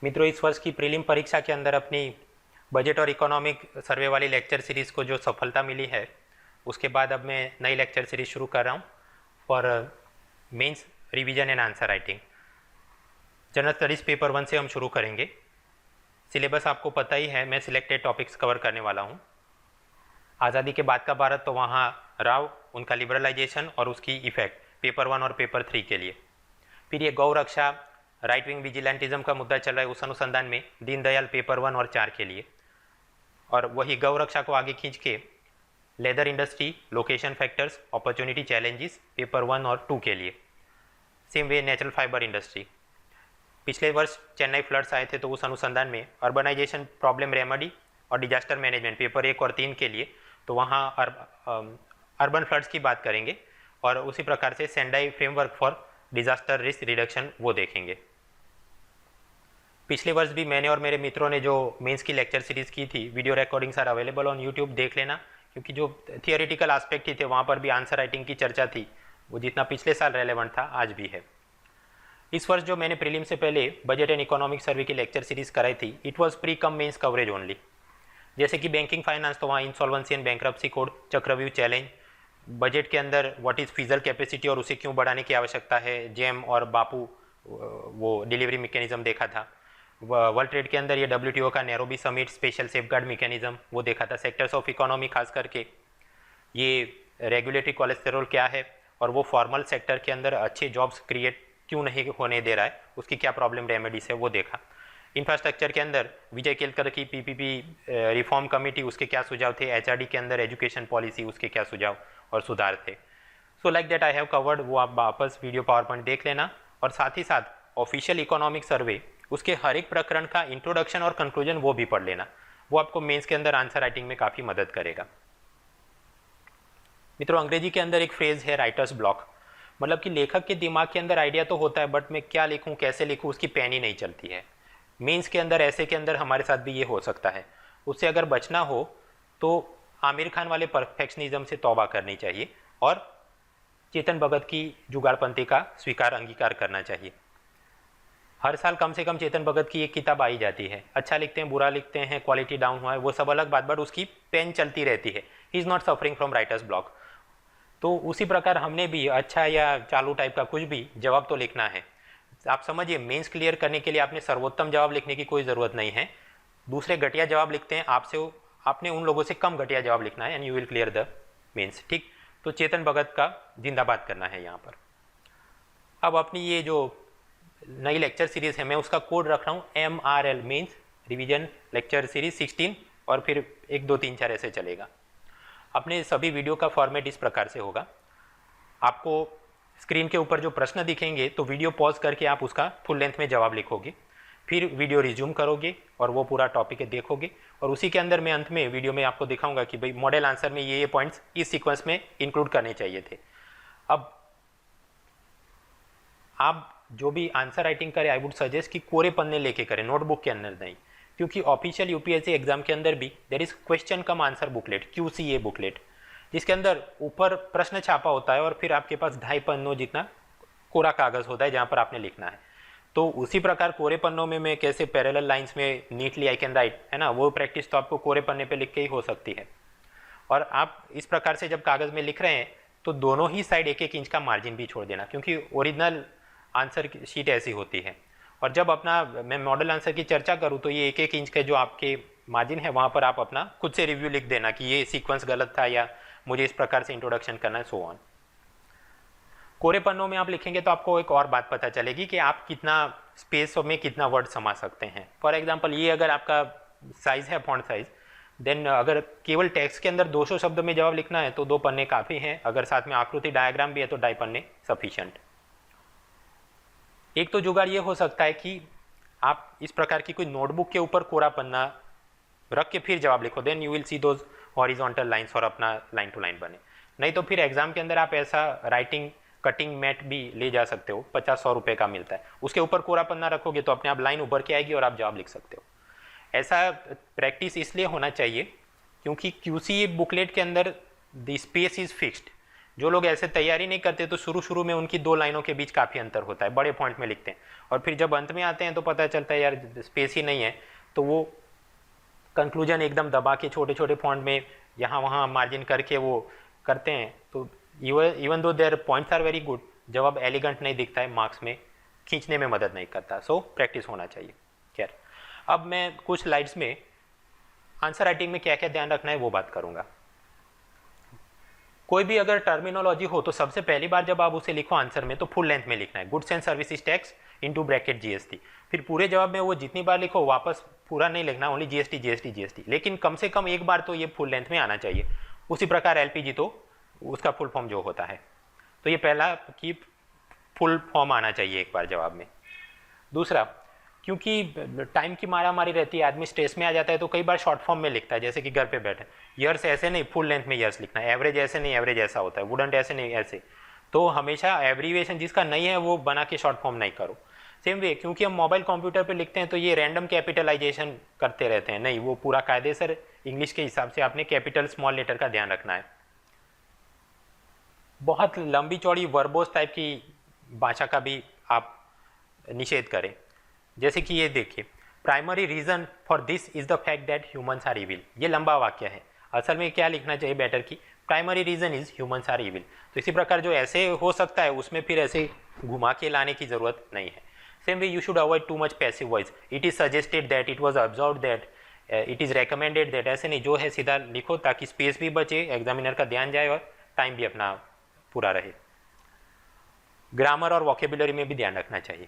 मित्रों, इस वर्ष की प्रीलिम परीक्षा के अंदर अपनी बजट और इकोनॉमिक सर्वे वाली लेक्चर सीरीज़ को जो सफलता मिली है, उसके बाद अब मैं नई लेक्चर सीरीज शुरू कर रहा हूँ for mains revision and answer writing. General studies paper 1 से हम शुरू करेंगे। सिलेबस आपको पता ही है, मैं सिलेक्टेड टॉपिक्स कवर करने वाला हूँ। आज़ादी के बाद का भारत, तो वहाँ राव, उनका लिबरलाइजेशन और उसकी इफेक्ट पेपर 1 और पेपर 3 के लिए। फिर ये गौ रक्षा, राइट विंग विजिलेंटिज्म का मुद्दा चल रहा है, उस अनुसंधान में दीनदयाल पेपर 1 और 4 के लिए। और वही गौ रक्षा को आगे खींच के leather industry, location factors, opportunity challenges paper 1 और 2 के लिए। Same way natural fibre industry. पिछले वर्ष चेन्नई फ्लड्स आए थे, तो उस अनुसंधान में अर्बनाइजेशन प्रॉब्लम रेमेडी और डिजास्टर मैनेजमेंट पेपर 1 और 3 के लिए, तो वहाँ अर्बन फ्लड्स की बात करेंगे। और उसी प्रकार से Sendai framework for disaster risk reduction वो देखेंगे। पिछले वर्ष भी मैंने और मेरे मित्रों ने जो मेंस की लेक्चर सीरीज की थी, video recordings are available on YouTube, देख लेना, क्योंकि जो थियोरेटिकल एस्पेक्ट ही थे वहाँ पर भी आंसर राइटिंग की चर्चा थी, वो जितना पिछले साल रेलेवेंट था आज भी है। इस वर्ष जो मैंने प्रीलिम से पहले बजट एंड इकोनॉमिक सर्वे की लेक्चर सीरीज कराई थी, it was pre cum mains coverage only. जैसे कि बैंकिंग फाइनेंस, तो वहाँ इंसॉल्वेंसी एंड बैंक्रप्सी कोड, चक्रव्यूह चैलेंज, बजट के अंदर व्हाट इज़ फिजल कैपेसिटी और उसे क्यों बढ़ाने की आवश्यकता है, जेम और बापू वो डिलीवरी मैकेनिज्म देखा था। वर्ल्ड ट्रेड के अंदर ये WTO का Nairobi summit special safeguard mechanism वो देखा था। सेक्टर्स ऑफ इकोनॉमी, खास करके ये रेगुलेटरी कोलेस्टेरोल क्या है और वो फॉर्मल सेक्टर के अंदर अच्छे जॉब्स क्रिएट क्यों नहीं होने दे रहा है, उसकी क्या प्रॉब्लम रेमेडीज है वो देखा। इंफ्रास्ट्रक्चर के अंदर विजय केलकर की PPP रिफॉर्म कमेटी, उसके क्या सुझाव थे। HRD के अंदर एजुकेशन पॉलिसी, उसके क्या सुझाव और सुधार थे। सो like that I have covered, वो आप वापस वीडियो पावर पॉइंट देख लेना। और साथ ही साथ ऑफिशियल इकोनॉमिक सर्वे, उसके हर एक प्रकरण का इंट्रोडक्शन और कंक्लूजन वो भी पढ़ लेना, वो आपको मेंस के अंदर आंसर राइटिंग में काफ़ी मदद करेगा। मित्रों, अंग्रेजी के अंदर एक फ्रेज है राइटर्स ब्लॉक, मतलब कि लेखक के दिमाग के अंदर आइडिया तो होता है, बट मैं क्या लिखूं, कैसे लिखूं, उसकी पेन ही नहीं चलती है। मेंस के अंदर ऐसे के अंदर हमारे साथ भी ये हो सकता है। उससे अगर बचना हो तो आमिर खान वाले परफेक्शनिज्म से तौबा करनी चाहिए और चेतन भगत की जुगाड़पंथी का स्वीकार अंगीकार करना चाहिए। हर साल कम से कम चेतन भगत की एक किताब आई जाती है। अच्छा लिखते हैं, बुरा लिखते हैं, क्वालिटी डाउन हुआ है, वो सब अलग बात, बट उसकी पेन चलती रहती है। He is not suffering from writers block. तो उसी प्रकार हमने भी अच्छा या चालू टाइप का कुछ भी जवाब तो लिखना है। आप समझिए, मेंस क्लियर करने के लिए आपने सर्वोत्तम जवाब लिखने की कोई ज़रूरत नहीं है। दूसरे घटिया जवाब लिखते हैं, आपने उन लोगों से कम घटिया जवाब लिखना है, and you will clear the mains. ठीक, तो चेतन भगत का जिंदाबाद करना है यहाँ पर। अब अपनी ये जो नई लेक्चर सीरीज़ है, मैं उसका कोड रख रहा हूँ MRL, means revision lecture series 16, और फिर 1 2 3 4 ऐसे चलेगा। अपने सभी वीडियो का फॉर्मेट इस प्रकार से होगा। आपको स्क्रीन के ऊपर जो प्रश्न दिखेंगे, तो वीडियो पॉज करके आप उसका फुल लेंथ में जवाब लिखोगे, फिर वीडियो रिज्यूम करोगे और वो पूरा टॉपिक देखोगे, और उसी के अंदर मैं अंत में वीडियो में आपको दिखाऊंगा कि भाई मॉडल आंसर में ये पॉइंट्स इस सीक्वेंस में इंक्लूड करने चाहिए थे। अब आप जो भी आंसर राइटिंग करें, आई वुड सजेस्ट कि कोरे पन्ने लेके करें, नोटबुक के अंदर नहीं, क्योंकि ऑफिशियल UPSC एग्जाम के अंदर भी there is question cum answer booklet, QCA booklet, जिसके अंदर ऊपर प्रश्न छापा होता है और फिर आपके पास 2.5 पन्नों जितना कोरा कागज होता है जहाँ पर आपने लिखना है। तो उसी प्रकार कोरे पन्नों में मैं कैसे पैरेलल लाइंस में नीटली आई कैन राइट, है ना, वो प्रैक्टिस तो आपको कोरे पन्ने पे लिख के ही हो सकती है। और आप इस प्रकार से जब कागज में लिख रहे हैं, तो दोनों ही साइड 1-1 इंच का मार्जिन भी छोड़ देना, क्योंकि ओरिजिनल आंसर शीट ऐसी होती है। और जब अपना मैं मॉडल आंसर की चर्चा करूँ, तो ये 1-1 इंच के जो आपके मार्जिन है, वहाँ पर आप अपना खुद से रिव्यू लिख देना कि ये सीक्वेंस गलत था या मुझे इस प्रकार से इंट्रोडक्शन करना है, सो ऑन। कोरे पन्नों में आप लिखेंगे तो आपको एक और बात पता चलेगी कि आप कितना स्पेस में कितना वर्ड समा सकते हैं। फॉर एग्जाम्पल, ये अगर आपका साइज है, फॉन्ट साइज, देन अगर केवल टेक्स्ट के अंदर 200 शब्द में जवाब लिखना है तो 2 पन्ने काफ़ी हैं। अगर साथ में आकृति डायग्राम भी है तो 2.5 पन्ने सफिशिएंट। एक तो जुगाड़ ये हो सकता है कि आप इस प्रकार की कोई नोटबुक के ऊपर कोरा पन्ना रख के फिर जवाब लिखो, then you will see those horizontal lines और अपना लाइन टू लाइन बने। नहीं तो फिर एग्जाम के अंदर आप ऐसा राइटिंग कटिंग मैट भी ले जा सकते हो, 50-100 रुपये का मिलता है, उसके ऊपर कोरा पन्ना रखोगे तो अपने आप लाइन उभर के आएगी और आप जवाब लिख सकते हो। ऐसा प्रैक्टिस इसलिए होना चाहिए क्योंकि QCA बुकलेट के अंदर द स्पेस इज फिक्स्ड, जो लोग ऐसे तैयारी नहीं करते तो शुरू शुरू में उनकी 2 लाइनों के बीच काफ़ी अंतर होता है, बड़े पॉइंट में लिखते हैं, और फिर जब अंत में आते हैं तो पता चलता है यार स्पेस ही नहीं है, तो वो कंक्लूजन एकदम दबा के छोटे छोटे फॉन्ट में यहाँ वहाँ मार्जिन करके वो करते हैं। तो even though their points are very good, जवाब एलिगेंट नहीं दिखता है, मार्क्स में खींचने में मदद नहीं करता। सो प्रैक्टिस होना चाहिए। खैर, अब मैं कुछ स्लाइड्स में आंसर राइटिंग में क्या क्या ध्यान रखना है वो बात करूँगा। कोई भी अगर टर्मिनोलॉजी हो तो सबसे पहली बार जब आप उसे लिखो आंसर में तो फुल लेंथ में लिखना है, goods and services tax into bracket GST. फिर पूरे जवाब में वो जितनी बार लिखो वापस पूरा नहीं लिखना, ओनली जीएसटी जीएसटी जीएसटी, लेकिन कम से कम एक बार तो ये फुल लेंथ में आना चाहिए। उसी प्रकार एलपीजी तो उसका फुल फॉर्म जो होता है, तो ये पहला कि फुल फॉर्म आना चाहिए एक बार जवाब में। दूसरा, क्योंकि टाइम की मारामारी रहती है, आदमी स्ट्रेस में आ जाता है तो कई बार शॉर्ट फॉर्म में लिखता है, जैसे कि घर पे बैठे ईयर्स ऐसे नहीं, फुल लेंथ में ईयर्स लिखना है, एवरेज ऐसे नहीं, एवरेज ऐसा होता है, वुडंट ऐसे नहीं ऐसे। तो हमेशा एब्रीविएशन जिसका नहीं है वो बना के शॉर्ट फॉर्म नहीं करो। सेम वे, क्योंकि हम मोबाइल कंप्यूटर पे लिखते हैं तो ये रैंडम कैपिटलाइजेशन करते रहते हैं, नहीं, वो पूरा कायदेसर इंग्लिश के हिसाब से आपने कैपिटल स्मॉल लेटर का ध्यान रखना है। बहुत लंबी चौड़ी वर्बोस टाइप की भाषा का भी आप निषेध करें, जैसे कि ये देखिए, primary reason for this is the fact that humans are evil. ये लंबा वाक्य है, असल में क्या लिखना चाहिए बेटर की primary reason is humans are evil. तो इसी प्रकार जो ऐसे हो सकता है उसमें फिर ऐसे घुमा के लाने की जरूरत नहीं है। Same way, you should avoid too much passive voice, it is suggested that, it was observe that, it is recommended that, ऐसे नहीं, जो है सीधा लिखो ताकि स्पेस भी बचे, एग्जामिनर का ध्यान जाए और टाइम भी अपना पूरा रहे। ग्रामर और वोकेबुलरी में भी ध्यान रखना चाहिए।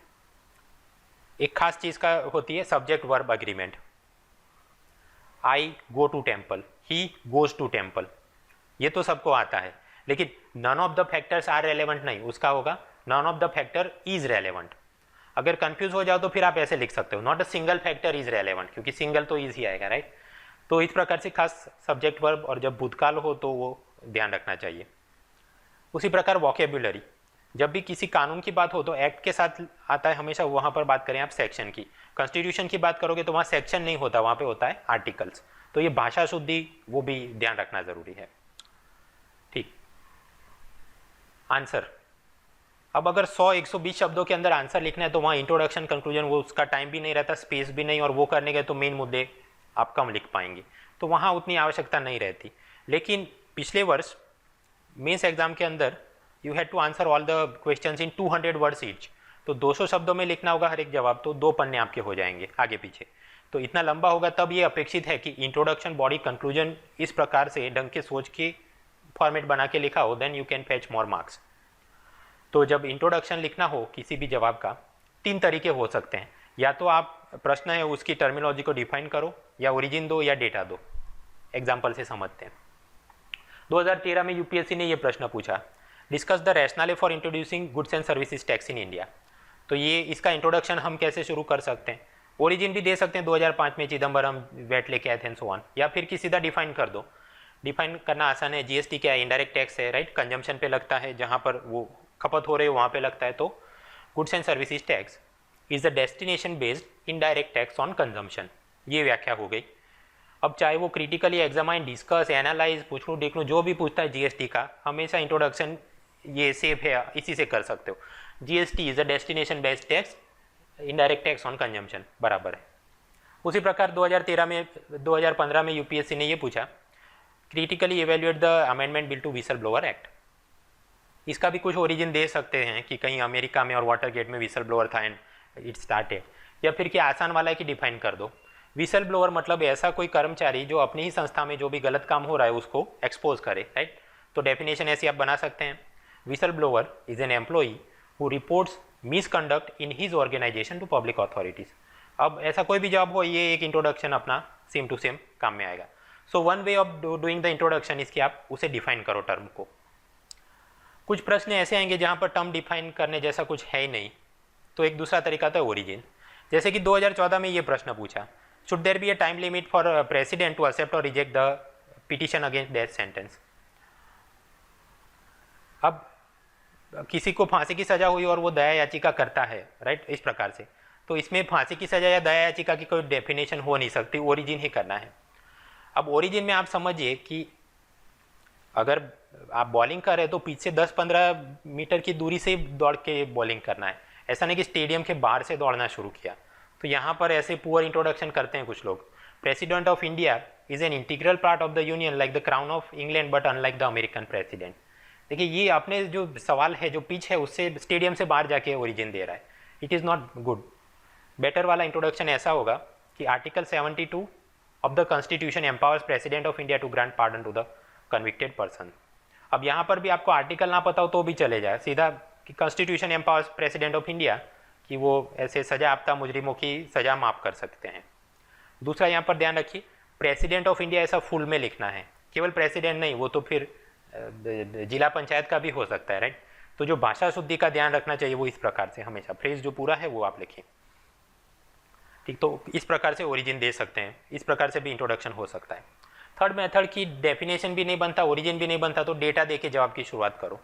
एक खास चीज का होती है subject verb agreement. I go to temple, he goes to temple, ये तो सबको आता है, लेकिन none of the factors are relevant नहीं, उसका होगा none of the factor is relevant. अगर कंफ्यूज हो जाओ तो फिर आप ऐसे लिख सकते हो, not a single factor is relevant, क्योंकि सिंगल तो इज ही आएगा, राइट। तो इस प्रकार से खास सब्जेक्ट वर्ब, और जब भूतकाल हो तो वो ध्यान रखना चाहिए। उसी प्रकार वोकेबुलरी, जब भी किसी कानून की बात हो तो एक्ट के साथ आता है हमेशा, वहाँ पर बात करें आप सेक्शन की। कॉन्स्टिट्यूशन की बात करोगे तो वहाँ सेक्शन नहीं होता, वहाँ पे होता है आर्टिकल्स। तो ये भाषा शुद्धि वो भी ध्यान रखना जरूरी है। ठीक, आंसर, अब अगर 100-120 शब्दों के अंदर आंसर लिखना है तो वहाँ इंट्रोडक्शन कंक्लूजन वो उसका टाइम भी नहीं रहता, स्पेस भी नहीं, और वो करने गए तो मेन मुद्दे आप कम लिख पाएंगे, तो वहाँ उतनी आवश्यकता नहीं रहती। लेकिन पिछले वर्ष मेंस एग्जाम के अंदर you had to answer all the questions in 200 words each, तो 200 शब्दों में लिखना होगा हर एक जवाब, तो 2 पन्ने आपके हो जाएंगे आगे पीछे। तो इतना लंबा होगा, तब ये अपेक्षित है कि इंट्रोडक्शन, बॉडी, कंक्लूजन इस प्रकार से ढंग के सोच के फॉर्मेट बना के लिखा हो, then you can fetch more marks. तो जब इंट्रोडक्शन लिखना हो किसी भी जवाब का, 3 तरीके हो सकते हैं, या तो आप प्रश्न है उसकी टर्मिनोलॉजी को डिफाइन करो, या ओरिजिन दो, या डेटा दो। एग्जाम्पल से समझते हैं। 2013 में यूपीएससी ने यह प्रश्न पूछा, discuss the rational for introducing goods and services tax in India. तो ये इसका इंट्रोडक्शन हम कैसे शुरू कर सकते हैं, ओरिजिन भी दे सकते हैं, 2005 में चिदम्बरम वैट लेके आए थे एंड सो ऑन, या फिर कि सीधा डिफाइन कर दो। डिफाइन करना आसान है, जीएसटी क्या है, इनडायरेक्ट टैक्स है, राइट, कंजम्पशन पे लगता है, जहाँ पर वो खपत हो रही है वहाँ पे लगता है। तो goods and services tax is the destination based indirect tax on consumption, ये व्याख्या हो गई। अब चाहे वो क्रिटिकली एग्जामाइन, डिस्कस, एनालाइज, पूछ लूँ देख लूँ, जो भी पूछता है जीएसटी का, हमेशा इंट्रोडक्शन ये सेफ है, इसी से कर सकते हो। GST is a destination based tax, indirect tax on consumption, बराबर है। उसी प्रकार 2015 में यूपीएससी ने ये पूछा, critically evaluate the amendment bill to whistle blower act. इसका भी कुछ ओरिजिन दे सकते हैं कि कहीं अमेरिका में और वाटरगेट में विसल ब्लोअर था एंड इट स्टार्टेड, या फिर कि आसान वाला है कि डिफाइन कर दो। विसल ब्लोअर मतलब ऐसा कोई कर्मचारी जो अपनी ही संस्था में जो भी गलत काम हो रहा है उसको एक्सपोज करे, राइट। तो डेफिनेशन ऐसी आप बना सकते हैं, whistle blower is an employee who reports misconduct in his organisation to public authorities. अब ऐसा कोई भी जॉब हो, ये एक इंट्रोडक्शन अपना सेम टू सेम काम में आएगा। So one way of doing the introduction is कि आप उसे डिफाइन करो टर्म को। कुछ प्रश्न ऐसे आएंगे जहाँ पर टर्म डिफाइन करने जैसा कुछ है ही नहीं, तो एक दूसरा तरीका था ओरिजिन। जैसे कि 2014 में ये प्रश्न पूछा, should there be a time limit for president to accept और reject the petition against death sentence. अब किसी को फांसी की सजा हुई और वो दया याचिका करता है, राइट, इस प्रकार से, तो इसमें फांसी की सजा या दया याचिका की कोई डेफिनेशन हो नहीं सकती, ओरिजिन ही करना है। अब ओरिजिन में आप समझिए कि अगर आप बॉलिंग कर रहे हैं तो पीछे 10-15 मीटर की दूरी से दौड़ के बॉलिंग करना है, ऐसा नहीं कि स्टेडियम के बाहर से दौड़ना शुरू किया। तो यहाँ पर ऐसे पुअर इंट्रोडक्शन करते हैं कुछ लोग। President of India is an integral part of the union like the crown of England but unlike the American president. देखिए ये आपने जो सवाल है, जो पिच है, उससे स्टेडियम से बाहर जाके ओरिजिन दे रहा है। It is not good. Better वाला इंट्रोडक्शन ऐसा होगा कि article 72 of the constitution empowers president of India to grant pardon to the convicted person. अब यहाँ पर भी आपको आर्टिकल ना पता हो तो भी चले जाए, सीधा कि constitution empowers president of India कि वो ऐसे सजा याफ्ता मुजरिमों की सजा माफ़ कर सकते हैं। दूसरा यहाँ पर ध्यान रखिए, प्रेसिडेंट ऑफ इंडिया ऐसा फुल में लिखना है, केवल प्रेसिडेंट नहीं, वो तो फिर जिला पंचायत का भी हो सकता है, राइट। तो जो भाषा शुद्धि का ध्यान रखना चाहिए वो इस प्रकार से हमेशा फ्रेज जो पूरा है वो आप लिखें, ठीक। तो इस प्रकार से ओरिजिन दे सकते हैं, इस प्रकार से भी इंट्रोडक्शन हो सकता है। थर्ड मेथड की डेफिनेशन भी नहीं बनता, ओरिजिन भी नहीं बनता, तो डेटा देके जवाब की शुरुआत करो।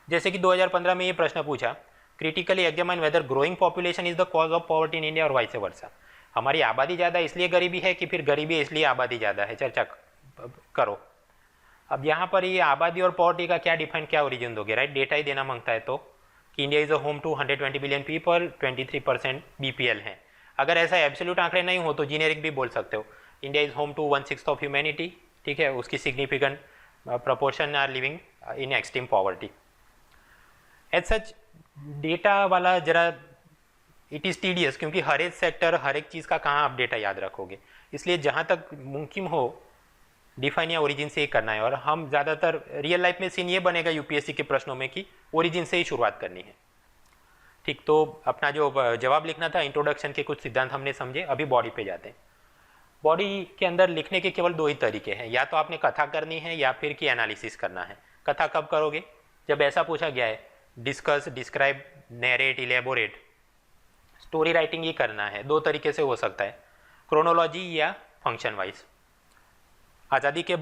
जैसे कि 2015 में ये प्रश्न पूछा, critically examine whether growing population is the cause of poverty in India और वाइस वर्सा। हमारी आबादी ज़्यादा इसलिए गरीबी है कि फिर गरीबी इसलिए आबादी ज़्यादा है, चर्चा करो। अब यहाँ पर ये आबादी और पॉवर्टी का क्या डिफाइन, क्या ओरिजिन दोगे, राइट। डेटा ही देना मांगता है तो कि India is a home to 120 billion people, 23% BPL है। अगर ऐसा एब्सोल्यूट आंकड़े नहीं हो तो जीनेरिक भी बोल सकते हो, India is home to 1/6 of humanity, ठीक है, उसकी significant proportion are living in extreme poverty. As such data वाला जरा इट इज़ टीडियस, क्योंकि हर एक सेक्टर, हर एक चीज़ का कहाँ आप डेटा याद रखोगे। इसलिए जहाँ तक मुमकिन हो डिफाइन या ओरिजिन से ही करना है। और हम ज़्यादातर रियल लाइफ में सीन ये बनेगा यूपीएससी के प्रश्नों में कि ओरिजिन से ही शुरुआत करनी है, ठीक। तो अपना जो जवाब लिखना था, इंट्रोडक्शन के कुछ सिद्धांत हमने समझे, अभी बॉडी पे जाते हैं। बॉडी के अंदर लिखने के केवल 2 ही तरीके हैं, या तो आपने कथा करनी है या फिर कि एनालिसिस करना है। कथा कब करोगे, जब ऐसा पूछा गया है discuss, describe, narrate, elaborate, story writing ही करना है। 2 तरीके से हो सकता है, क्रोनोलॉजी या फंक्शन वाइज। आज़ादी के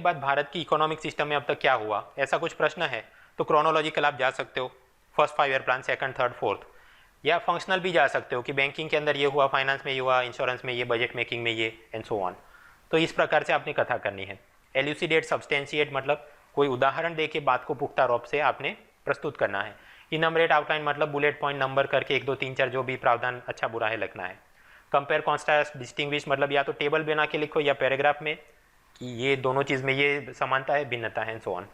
बाद भारत की इकोनॉमिक सिस्टम में अब तक क्या हुआ, ऐसा कुछ प्रश्न है तो क्रोनोलॉजिकल आप जा सकते हो, first 5 year plan, second, third, fourth. या फंक्शनल भी जा सकते हो कि बैंकिंग के अंदर ये हुआ, फाइनेंस में ये हुआ, इंश्योरेंस में ये, बजट मेकिंग में ये, एंड सो ऑन। तो इस प्रकार से आपने कथा करनी है। एल्यूसिडेट, सब्सटेंशिएट मतलब कोई उदाहरण दे के बात को पुख्ता रूप से आपने प्रस्तुत करना है। इनमरेट, आउटलाइन मतलब बुलेट पॉइंट नंबर करके 1, 2, 3, 4 जो भी प्रावधान अच्छा बुरा है लिखना है। कंपेयर, कॉन्ट्रास्ट, डिस्टिंग्विश मतलब या तो टेबल बना के लिखो या पैराग्राफ में कि ये दोनों चीज़ में ये समानता है, भिन्नता है, एंड सो ऑन।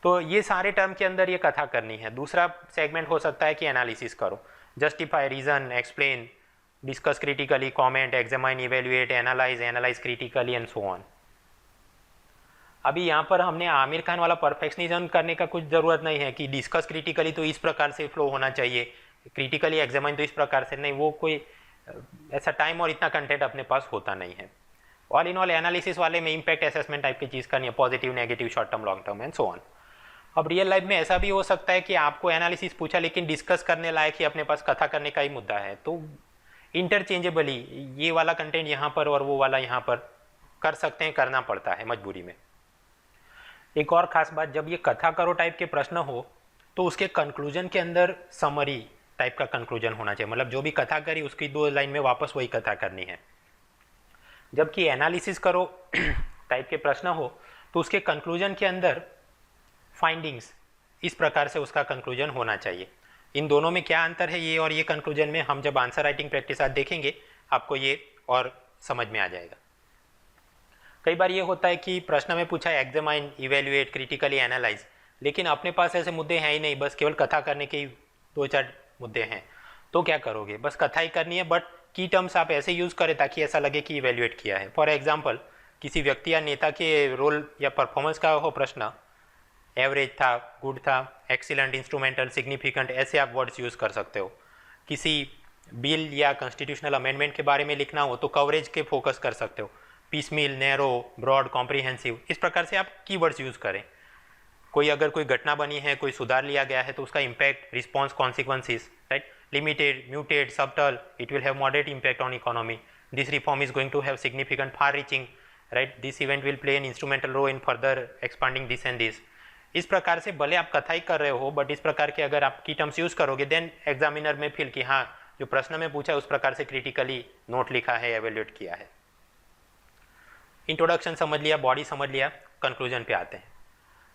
तो ये सारे टर्म के अंदर ये कथा करनी है। दूसरा सेगमेंट हो सकता है कि एनालिसिस करो, justify, reason, explain, discuss critically, comment, examine, evaluate, analyse critically, and so on. अभी यहाँ पर हमने आमिर खान वाला परफेक्शनिज्म करने का कुछ ज़रूरत नहीं है कि डिस्कस क्रिटिकली तो इस प्रकार से फ्लो होना चाहिए, क्रिटिकली एग्जामाइन तो इस प्रकार से नहीं, वो कोई ऐसा टाइम और इतना कंटेंट अपने पास होता नहीं है। ऑल इन ऑल एनालिसिस वाले में इम्पैक्ट असेसमेंट टाइप की चीज़ करनी है, positive, negative, short term, long term, and so on. अब रियल लाइफ में ऐसा भी हो सकता है कि आपको एनालिसिस पूछा लेकिन डिस्कस करने लायक ही अपने पास कथा करने का ही मुद्दा है, तो इंटरचेंजेबली ये वाला कंटेंट यहाँ पर और वो वाला यहाँ पर कर सकते हैं, करना पड़ता है मजबूरी में। एक और ख़ास बात, जब ये कथा करो टाइप के प्रश्न हो तो उसके कंक्लूजन के अंदर समरी टाइप का कंक्लूजन होना चाहिए, मतलब जो भी कथा करी उसकी 2 लाइन में वापस वही कथा करनी है। जबकि एनालिसिस करो टाइप के प्रश्न हो तो उसके कंक्लूजन के अंदर फाइंडिंग्स इस प्रकार से उसका कंक्लूजन होना चाहिए। इन दोनों में क्या अंतर है ये और ये कंक्लूजन में हम जब आंसर राइटिंग प्रैक्टिस आज देखेंगे आपको ये और समझ में आ जाएगा। कई बार ये होता है कि प्रश्न में पूछा है एग्जामाइन, इवेल्युएट, क्रिटिकली एनालाइज, लेकिन अपने पास ऐसे मुद्दे हैं ही नहीं, बस केवल कथा करने के ही 2-4 मुद्दे हैं, तो क्या करोगे, बस कथा ही करनी है, बट की टर्म्स आप ऐसे यूज़ करें ताकि ऐसा लगे कि इवेल्युएट किया है। फॉर एग्जाम्पल किसी व्यक्ति या नेता के रोल या परफॉर्मेंस का हो प्रश्न, एवरेज था, गुड था, एक्सीलेंट, इंस्ट्रूमेंटल, सिग्निफिकेंट, ऐसे आप वर्ड्स यूज़ कर सकते हो। किसी बिल या कॉन्स्टिट्यूशनल अमेंडमेंट के बारे में लिखना हो तो कवरेज के फोकस कर सकते हो, पीसमील, नैरो, ब्रॉड, कॉम्प्रिहेंसिव, इस प्रकार से आप कीवर्ड्स यूज़ करें। अगर कोई घटना बनी है, कोई सुधार लिया गया है तो उसका impact, response, consequences, right, limited, muted, subtle, it will have moderate impact on economy, this reform is going to have significant, far reaching, right, this event will play an instrumental role in further expanding this and this. इस प्रकार से भले आप कथा ही कर रहे हो but इस प्रकार के अगर आप की टर्म्स यूज़ करोगे देन एग्जामिनर में फील कि हाँ जो प्रश्न में पूछा है उस प्रकार से क्रिटिकली नोट लिखा है, एवेल्यूएट किया है। इंट्रोडक्शन समझ लिया, बॉडी समझ लिया, कंक्लूजन पे आते हैं।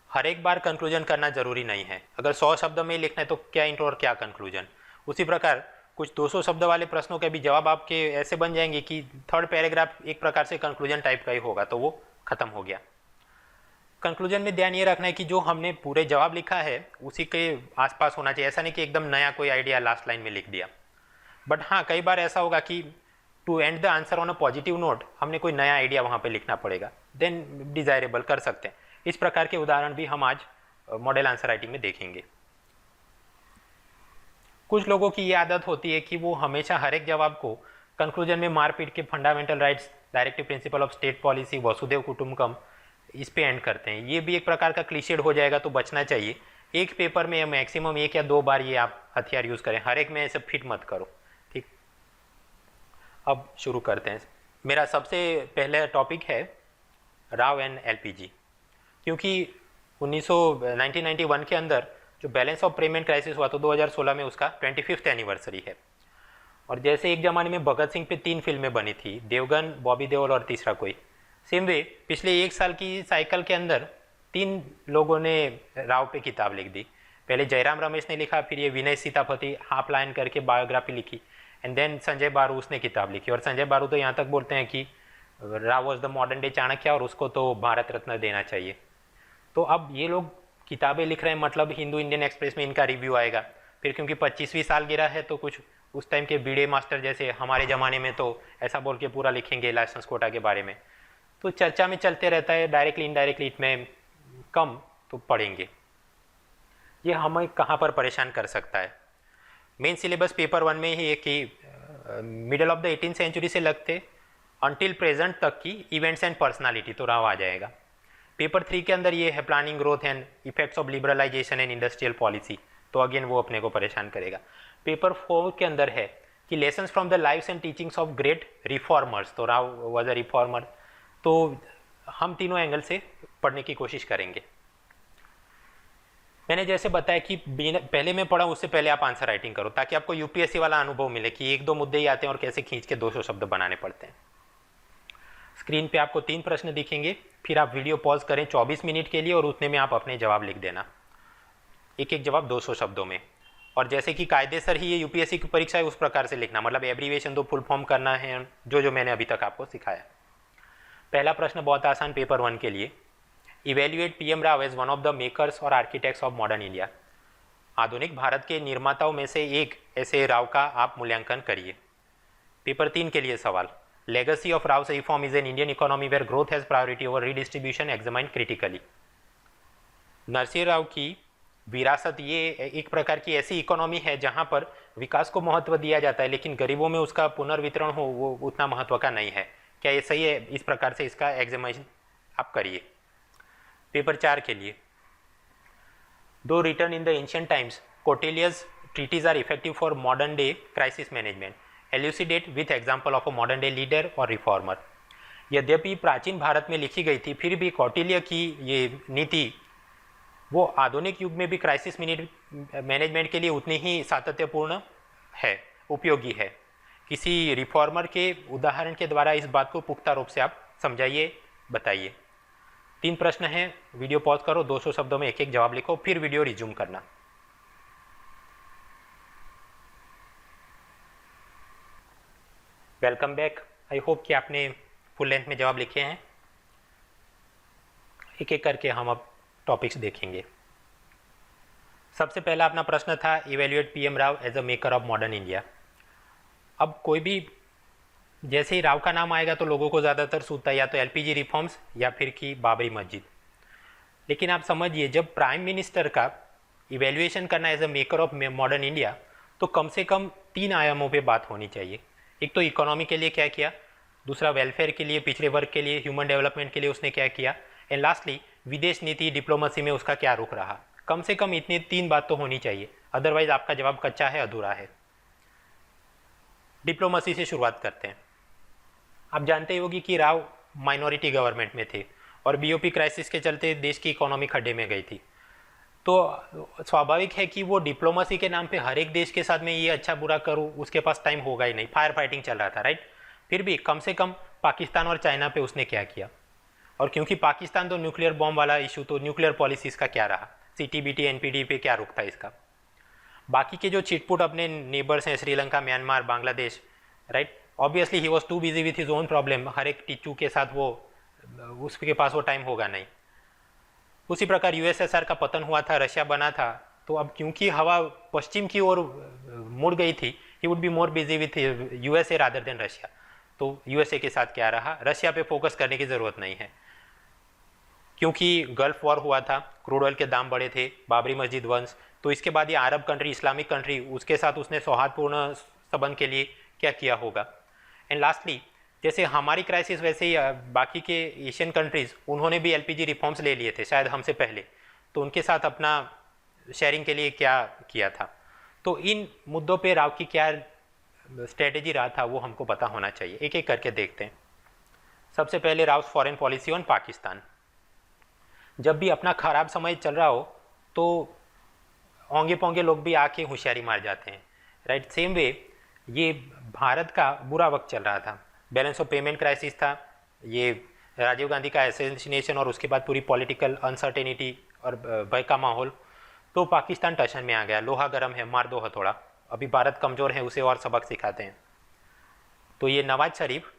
हर एक बार कंक्लूजन करना जरूरी नहीं है। अगर 100 शब्द में लिखना है तो क्या इंट्रो और क्या कंक्लूजन। उसी प्रकार कुछ 200 शब्द वाले प्रश्नों के भी जवाब आपके ऐसे बन जाएंगे कि थर्ड पैराग्राफ एक प्रकार से कंक्लूजन टाइप का ही होगा, तो वो खत्म हो गया। कंक्लूजन में ध्यान ये रखना है कि जो हमने पूरे जवाब लिखा है उसी के आसपास होना चाहिए। ऐसा नहीं कि एकदम नया कोई आइडिया लास्ट लाइन में लिख दिया। बट हाँ, कई बार ऐसा होगा कि to end the answer on a positive note हमने कोई नया आइडिया वहाँ पे लिखना पड़ेगा, देन डिजायरेबल कर सकते हैं। इस प्रकार के उदाहरण भी हम आज मॉडल आंसर राइटिंग में देखेंगे। कुछ लोगों की ये आदत होती है कि वो हमेशा हर एक जवाब को कंक्लूजन में मारपीट के fundamental rights, directive principle of state policy, वसुदेव कुटुंबकम, इस पे एंड करते हैं। ये भी एक प्रकार का क्लीशेड हो जाएगा, तो बचना चाहिए। एक पेपर में मैक्सिमम 1 या 2 बार ये आप हथियार यूज़ करें, हर एक में ऐसे फिट मत करो। ठीक, अब शुरू करते हैं। मेरा सबसे पहला टॉपिक है राव एंड एलपीजी, क्योंकि 1991 के अंदर जो बैलेंस ऑफ पेमेंट क्राइसिस हुआ तो 2016 में उसका 25th एनिवर्सरी है। और जैसे एक ज़माने में भगत सिंह पे 3 फिल्में बनी थी, देवगन, बॉबी देओल और तीसरा कोई, सेम वे पिछले 1 साल की साइकिल के अंदर 3 लोगों ने राव पे किताब लिख दी। पहले जयराम रमेश ने लिखा, फिर ये विनय सीतापति हाफ लाइन करके बायोग्राफी लिखी, एंड देन संजय बारू उसने किताब लिखी। और संजय बारू तो यहाँ तक बोलते हैं कि Rao was the modern day Chanakya और उसको तो भारत रत्न देना चाहिए। तो अब ये लोग किताबें लिख रहे हैं, मतलब हिंदू इंडियन एक्सप्रेस में इनका रिव्यू आएगा। फिर क्योंकि 25वीं सालगिरह है तो कुछ उस टाइम के बीडे मास्टर जैसे हमारे ज़माने में तो ऐसा बोल के पूरा लिखेंगे लाइसेंस कोटा के बारे में, तो चर्चा में चलते रहता है। डायरेक्टली इनडायरेक्टली इसमें कम तो पढ़ेंगे। ये हमें कहाँ पर परेशान कर सकता है। मेन सिलेबस पेपर 1 में ही है कि middle of the 18th century से लगते अनटिल प्रेजेंट तक की इवेंट्स एंड पर्सनालिटी, तो राव आ जाएगा। पेपर 3 के अंदर ये है planning, growth and effects of liberalisation and industrial policy, तो अगेन वो अपने को परेशान करेगा। पेपर 4 के अंदर है कि lessons from the lives and teachings of great reformers, तो राव वॉज अ रिफॉर्मर। तो हम तीनों एंगल से पढ़ने की कोशिश करेंगे। मैंने जैसे बताया कि पहले मैं पढ़ा उससे पहले आप आंसर राइटिंग करो, ताकि आपको यूपीएससी वाला अनुभव मिले कि 1-2 मुद्दे ही आते हैं और कैसे खींच के 200 शब्द बनाने पड़ते हैं। स्क्रीन पे आपको 3 प्रश्न दिखेंगे, फिर आप वीडियो पॉज करें 24 मिनट के लिए और उतने में आप अपने जवाब लिख देना, एक एक जवाब 200 शब्दों में। और जैसे कि कायदेसर ही ये यूपीएससी की परीक्षा है उस प्रकार से लिखना, मतलब एब्रीविएशन तो फुल फॉर्म करना है, जो मैंने अभी तक आपको सिखाया। पहला प्रश्न बहुत आसान पेपर 1 के लिए, evaluate PM Rao as one of the makers और आर्किटेक्ट्स ऑफ मॉडर्न इंडिया। आधुनिक भारत के निर्माताओं में से एक ऐसे राव का आप मूल्यांकन करिए। पेपर 3 के लिए सवाल, legacy of Rao reform is an Indian economy where growth has priority over redistribution examine critically. Narasimha Rao की विरासत ये एक प्रकार की ऐसी इकोनॉमी है जहां पर विकास को महत्व दिया जाता है, लेकिन गरीबों में उसका पुनर्वितरण हो वो उतना महत्व का नहीं है। क्या ये सही है? इस प्रकार से इसका एग्जामिनेशन आप करिए। पेपर 4 के लिए, दो return in the ancient times Kautilya's treatise are effective for modern day crisis management, elucidate with example of a modern day leader और रिफॉर्मर। यद्यपि प्राचीन भारत में लिखी गई थी, फिर भी कौटिल्य की ये नीति वो आधुनिक युग में भी क्राइसिस मैनेजमेंट के लिए उतनी ही सातत्यपूर्ण है, उपयोगी है। किसी रिफॉर्मर के उदाहरण के द्वारा इस बात को पुख्ता रूप से आप समझाइए, बताइए। 3 प्रश्न हैं, वीडियो पॉज करो, 200 शब्दों में एक एक जवाब लिखो, फिर वीडियो रिज्यूम करना। Welcome back. आई होप कि आपने फुल लेंथ में जवाब लिखे हैं। एक एक करके हम अब टॉपिक्स देखेंगे। सबसे पहला अपना प्रश्न था, evaluate PM Rao as a maker of modern India. अब कोई भी जैसे ही राव का नाम आएगा तो लोगों को ज़्यादातर सूझता है या तो एलपीजी रिफॉर्म्स या फिर कि बाबरी मस्जिद। लेकिन आप समझिए, जब प्राइम मिनिस्टर का इवेल्युएशन करना as a maker of modern India, तो कम से कम 3 आयामों पे बात होनी चाहिए। एक तो इकोनॉमी के लिए क्या किया, दूसरा वेलफेयर के लिए, पिछड़े वर्ग के लिए, ह्यूमन डेवलपमेंट के लिए उसने क्या किया, एंड लास्टली विदेश नीति डिप्लोमेसी में उसका क्या रुख रहा। कम से कम इतनी 3 बात तो होनी चाहिए, अदरवाइज आपका जवाब कच्चा है, अधूरा है। डिप्लोमेसी से शुरुआत करते हैं। आप जानते ही होगी कि राव माइनॉरिटी गवर्नमेंट में थे और बीओपी क्राइसिस के चलते देश की इकोनॉमी खड्डे में गई थी। तो स्वाभाविक है कि वो डिप्लोमेसी के नाम पे हर एक देश के साथ में ये अच्छा बुरा करूँ, उसके पास टाइम होगा ही नहीं। फायर फाइटिंग चल रहा था, राइट। फिर भी कम से कम पाकिस्तान और चाइना पे उसने क्या किया, और क्योंकि पाकिस्तान तो न्यूक्लियर बॉम्ब वाला इशू, तो न्यूक्लियर पॉलिसीज़ का क्या रहा, CTBT NPT पे क्या रुक था इसका। बाकी के जो चिटपुट अपने नेबर्स हैं, Sri Lanka, Myanmar, Bangladesh, right, obviously he was too busy with his own problem. हर एक टिच्चू के साथ वो, उसके पास वो टाइम होगा नहीं। उसी प्रकार USSR का पतन हुआ था, रशिया बना था, तो अब क्योंकि हवा पश्चिम की ओर मुड़ गई थी, he would be more busy with USA rather than Russia. तो USA के साथ क्या रहा, रशिया पे फोकस करने की ज़रूरत नहीं है, क्योंकि गल्फ वॉर हुआ था, क्रूड ऑयल के दाम बढ़े थे, बाबरी मस्जिद वंश, तो इसके बाद ये अरब कंट्री, इस्लामिक कंट्री, उसके साथ उसने सौहार्दपूर्ण संबंध के लिए क्या किया होगा। एंड लास्टली, जैसे हमारी क्राइसिस वैसे ही बाकी के एशियन कंट्रीज़, उन्होंने भी LPG रिफॉर्म्स ले लिए थे शायद हमसे पहले, तो उनके साथ अपना शेयरिंग के लिए क्या किया था। तो इन मुद्दों पे राव की क्या स्ट्रेटेजी रहा था वो हमको पता होना चाहिए। एक एक करके देखते हैं। सबसे पहले Rao foreign policy on Pakistan. जब भी अपना खराब समय चल रहा हो तो ओंगे पोंगे लोग भी आके होशियारी मार जाते हैं, राइट। सेम वे ये भारत का बुरा वक्त चल रहा था, बैलेंस ऑफ पेमेंट क्राइसिस था, ये राजीव गांधी का असैसिनेशन और उसके बाद पूरी पॉलिटिकल अनसर्टेनिटी और भय का माहौल, तो पाकिस्तान टशन में आ गया, लोहा गर्म है मार दो हथौड़ा, अभी भारत कमज़ोर है उसे और सबक सिखाते हैं। तो ये Nawaz Sharif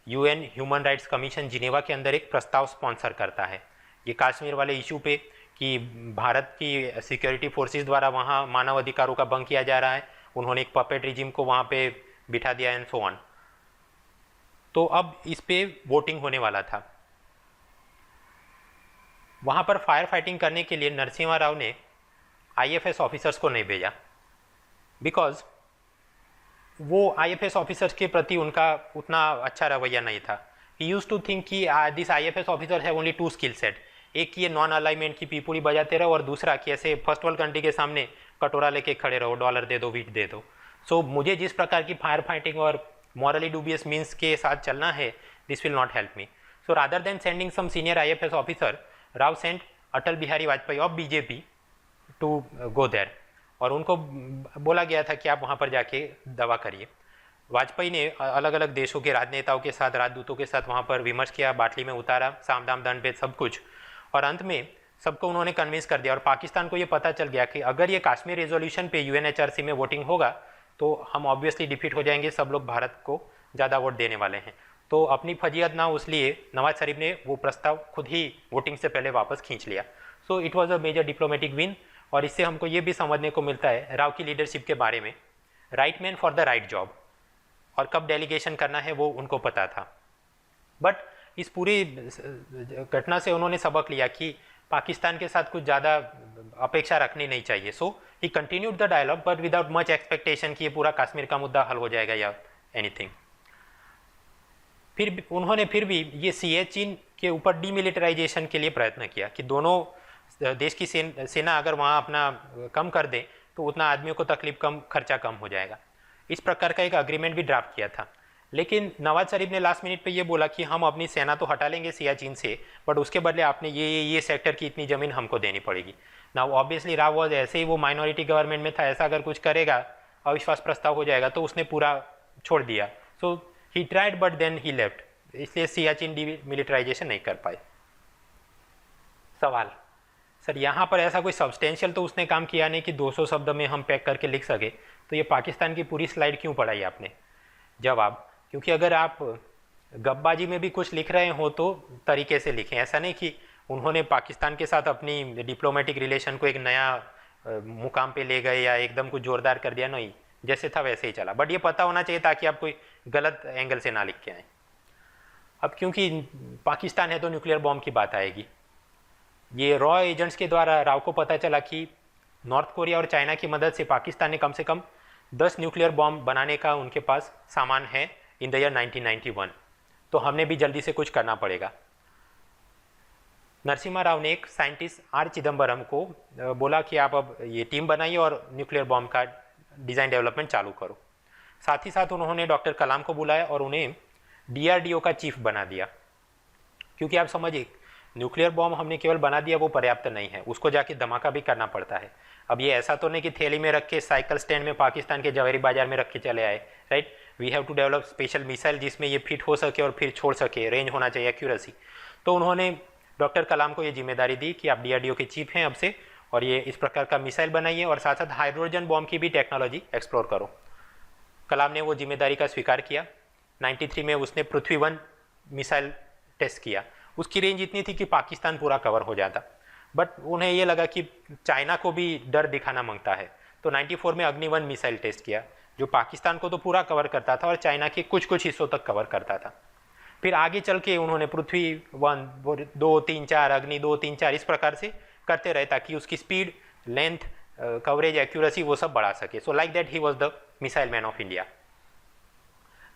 UN human rights commission Geneva के अंदर एक प्रस्ताव स्पॉन्सर करता है, ये कश्मीर वाले इशू पे कि भारत की सिक्योरिटी फोर्सेस द्वारा वहाँ मानव अधिकारों का भंग किया जा रहा है, उन्होंने एक पपेट रिजिम को वहाँ पे बिठा दिया एंड सो ऑन। तो अब इस पे वोटिंग होने वाला था। वहाँ पर फायर फाइटिंग करने के लिए नरसिम्हा राव ने IFS ऑफिसर्स को नहीं भेजा, बिकॉज वो IFS ऑफिसर्स के प्रति उनका उतना अच्छा रवैया नहीं था। ही यूज टू थिंक कि दिस IFS ऑफिसर है ओनली 2 स्किल सेट, एक ये नॉन अलाइनमेंट की पीपुड़ी बजाते रहो और दूसरा कि ऐसे फर्स्ट वर्ल्ड कंट्री के सामने कटोरा लेके खड़े रहो, डॉलर दे दो, वीट दे दो। सो मुझे जिस प्रकार की फायर फाइटिंग और मॉरली डूबियस मीन्स के साथ चलना है, this will not help me. So rather than sending some senior IFS officer, Rao sent Atal Bihari Vajpayee of BJP to go there, और उनको बोला गया था कि आप वहाँ पर जाके दवा करिए। वाजपेयी ने अलग अलग देशों के राजनेताओं के साथ, राजदूतों के साथ वहाँ पर विमर्श किया, बाटली में उतारा, साम दाम दंड भेद सब कुछ, और अंत में सबको उन्होंने कन्विंस कर दिया। और पाकिस्तान को ये पता चल गया कि अगर ये कश्मीर रेजोल्यूशन पे UNHRC में वोटिंग होगा तो हम ऑब्वियसली डिफीट हो जाएंगे, सब लोग भारत को ज़्यादा वोट देने वाले हैं। तो अपनी फजीहत ना इसलिए नवाज शरीफ ने वो प्रस्ताव खुद ही वोटिंग से पहले वापस खींच लिया। So it was a major diplomatic win. और इससे हमको ये भी समझने को मिलता है राव की लीडरशिप के बारे में, right man for the right job, और कब डेलीगेशन करना है वो उनको पता था। बट इस पूरी घटना से उन्होंने सबक लिया कि पाकिस्तान के साथ कुछ ज़्यादा अपेक्षा रखनी नहीं चाहिए। So he continued the dialogue but without much expectation कि ये पूरा कश्मीर का मुद्दा हल हो जाएगा या एनीथिंग। फिर उन्होंने फिर भी ये सियाचिन के ऊपर डीमिलिटराइजेशन के लिए प्रयत्न किया कि दोनों देश की सेना अगर वहाँ अपना कम कर दे तो उतना आदमियों को तकलीफ कम, खर्चा कम हो जाएगा। इस प्रकार का एक अग्रीमेंट भी ड्राफ्ट किया था। लेकिन नवाज शरीफ ने लास्ट मिनट पे ये बोला कि हम अपनी सेना तो हटा लेंगे सियाचिन से, बट उसके बदले आपने ये सेक्टर की इतनी ज़मीन हमको देनी पड़ेगी ना। ऑब्वियसली राव वॉज ऐसे ही वो माइनॉरिटी गवर्नमेंट में था, ऐसा अगर कुछ करेगा अविश्वास प्रस्ताव हो जाएगा, तो उसने पूरा छोड़ दिया। So he tried but then he left, इसलिए सियाचिन डीमिलिटराइजेशन नहीं कर पाए। सवाल, सर यहाँ पर ऐसा कोई सब्सटेंशियल तो उसने काम किया नहीं कि 200 शब्द में हम पैक करके लिख सके, तो ये पाकिस्तान की पूरी स्लाइड क्यों पढ़ाई आपने? जवाब, क्योंकि अगर आप गपबाजी में भी कुछ लिख रहे हो तो तरीके से लिखें। ऐसा नहीं कि उन्होंने पाकिस्तान के साथ अपनी डिप्लोमेटिक रिलेशन को एक नया मुकाम पे ले गए या एकदम कुछ जोरदार कर दिया, नहीं, जैसे था वैसे ही चला। बट ये पता होना चाहिए ताकि आप कोई गलत एंगल से ना लिख के आए। अब क्योंकि पाकिस्तान है तो न्यूक्लियर बॉम्ब की बात आएगी। ये रॉ एजेंट्स के द्वारा राव को पता चला कि नॉर्थ कोरिया और चाइना की मदद से पाकिस्तान ने कम से कम 10 न्यूक्लियर बॉम्ब बनाने का उनके पास सामान है इन द ईयर 1991। तो हमने भी जल्दी से कुछ करना पड़ेगा। नरसिम्हा राव ने एक साइंटिस्ट R चिदम्बरम को बोला कि आप अब ये टीम बनाइए और न्यूक्लियर बॉम्ब का डिज़ाइन डेवलपमेंट चालू करो। साथ ही साथ उन्होंने डॉक्टर कलाम को बुलाया और उन्हें DRDO का चीफ बना दिया। क्योंकि आप समझिए, न्यूक्लियर बॉम्ब हमने केवल बना दिया वो पर्याप्त नहीं है, उसको जाके धमाका भी करना पड़ता है। अब ये ऐसा तो नहीं कि थैली में रख के साइकिल स्टैंड में पाकिस्तान के जवेरी बाजार में रख के चले आए, right. We have to develop special missile जिसमें ये फिट हो सके और फिर छोड़ सके, रेंज होना चाहिए, एक्यूरेसी। तो उन्होंने डॉक्टर कलाम को ये जिम्मेदारी दी कि आप DRDO के चीफ हैं अब से, और ये इस प्रकार का मिसाइल बनाइए और साथ साथ हाइड्रोजन बॉम्ब की भी टेक्नोलॉजी एक्सप्लोर करो। कलाम ने वो जिम्मेदारी का स्वीकार किया। 93 में उसने पृथ्वी-1 मिसाइल टेस्ट किया। उसकी रेंज इतनी थी कि पाकिस्तान पूरा कवर हो जाता, बट उन्हें ये लगा कि चाइना को भी डर दिखाना मांगता है, तो 94 में अग्नि-1 मिसाइल टेस्ट किया, जो पाकिस्तान को तो पूरा कवर करता था और चाइना के कुछ कुछ हिस्सों तक कवर करता था। फिर आगे चल के उन्होंने पृथ्वी-1, 2, 3, 4, अग्नि 2, 3, 4 इस प्रकार से करते रहे ताकि उसकी स्पीड, लेंथ, कवरेज, एक्यूरेसी वो सब बढ़ा सके। सो like that he was the missile man of India.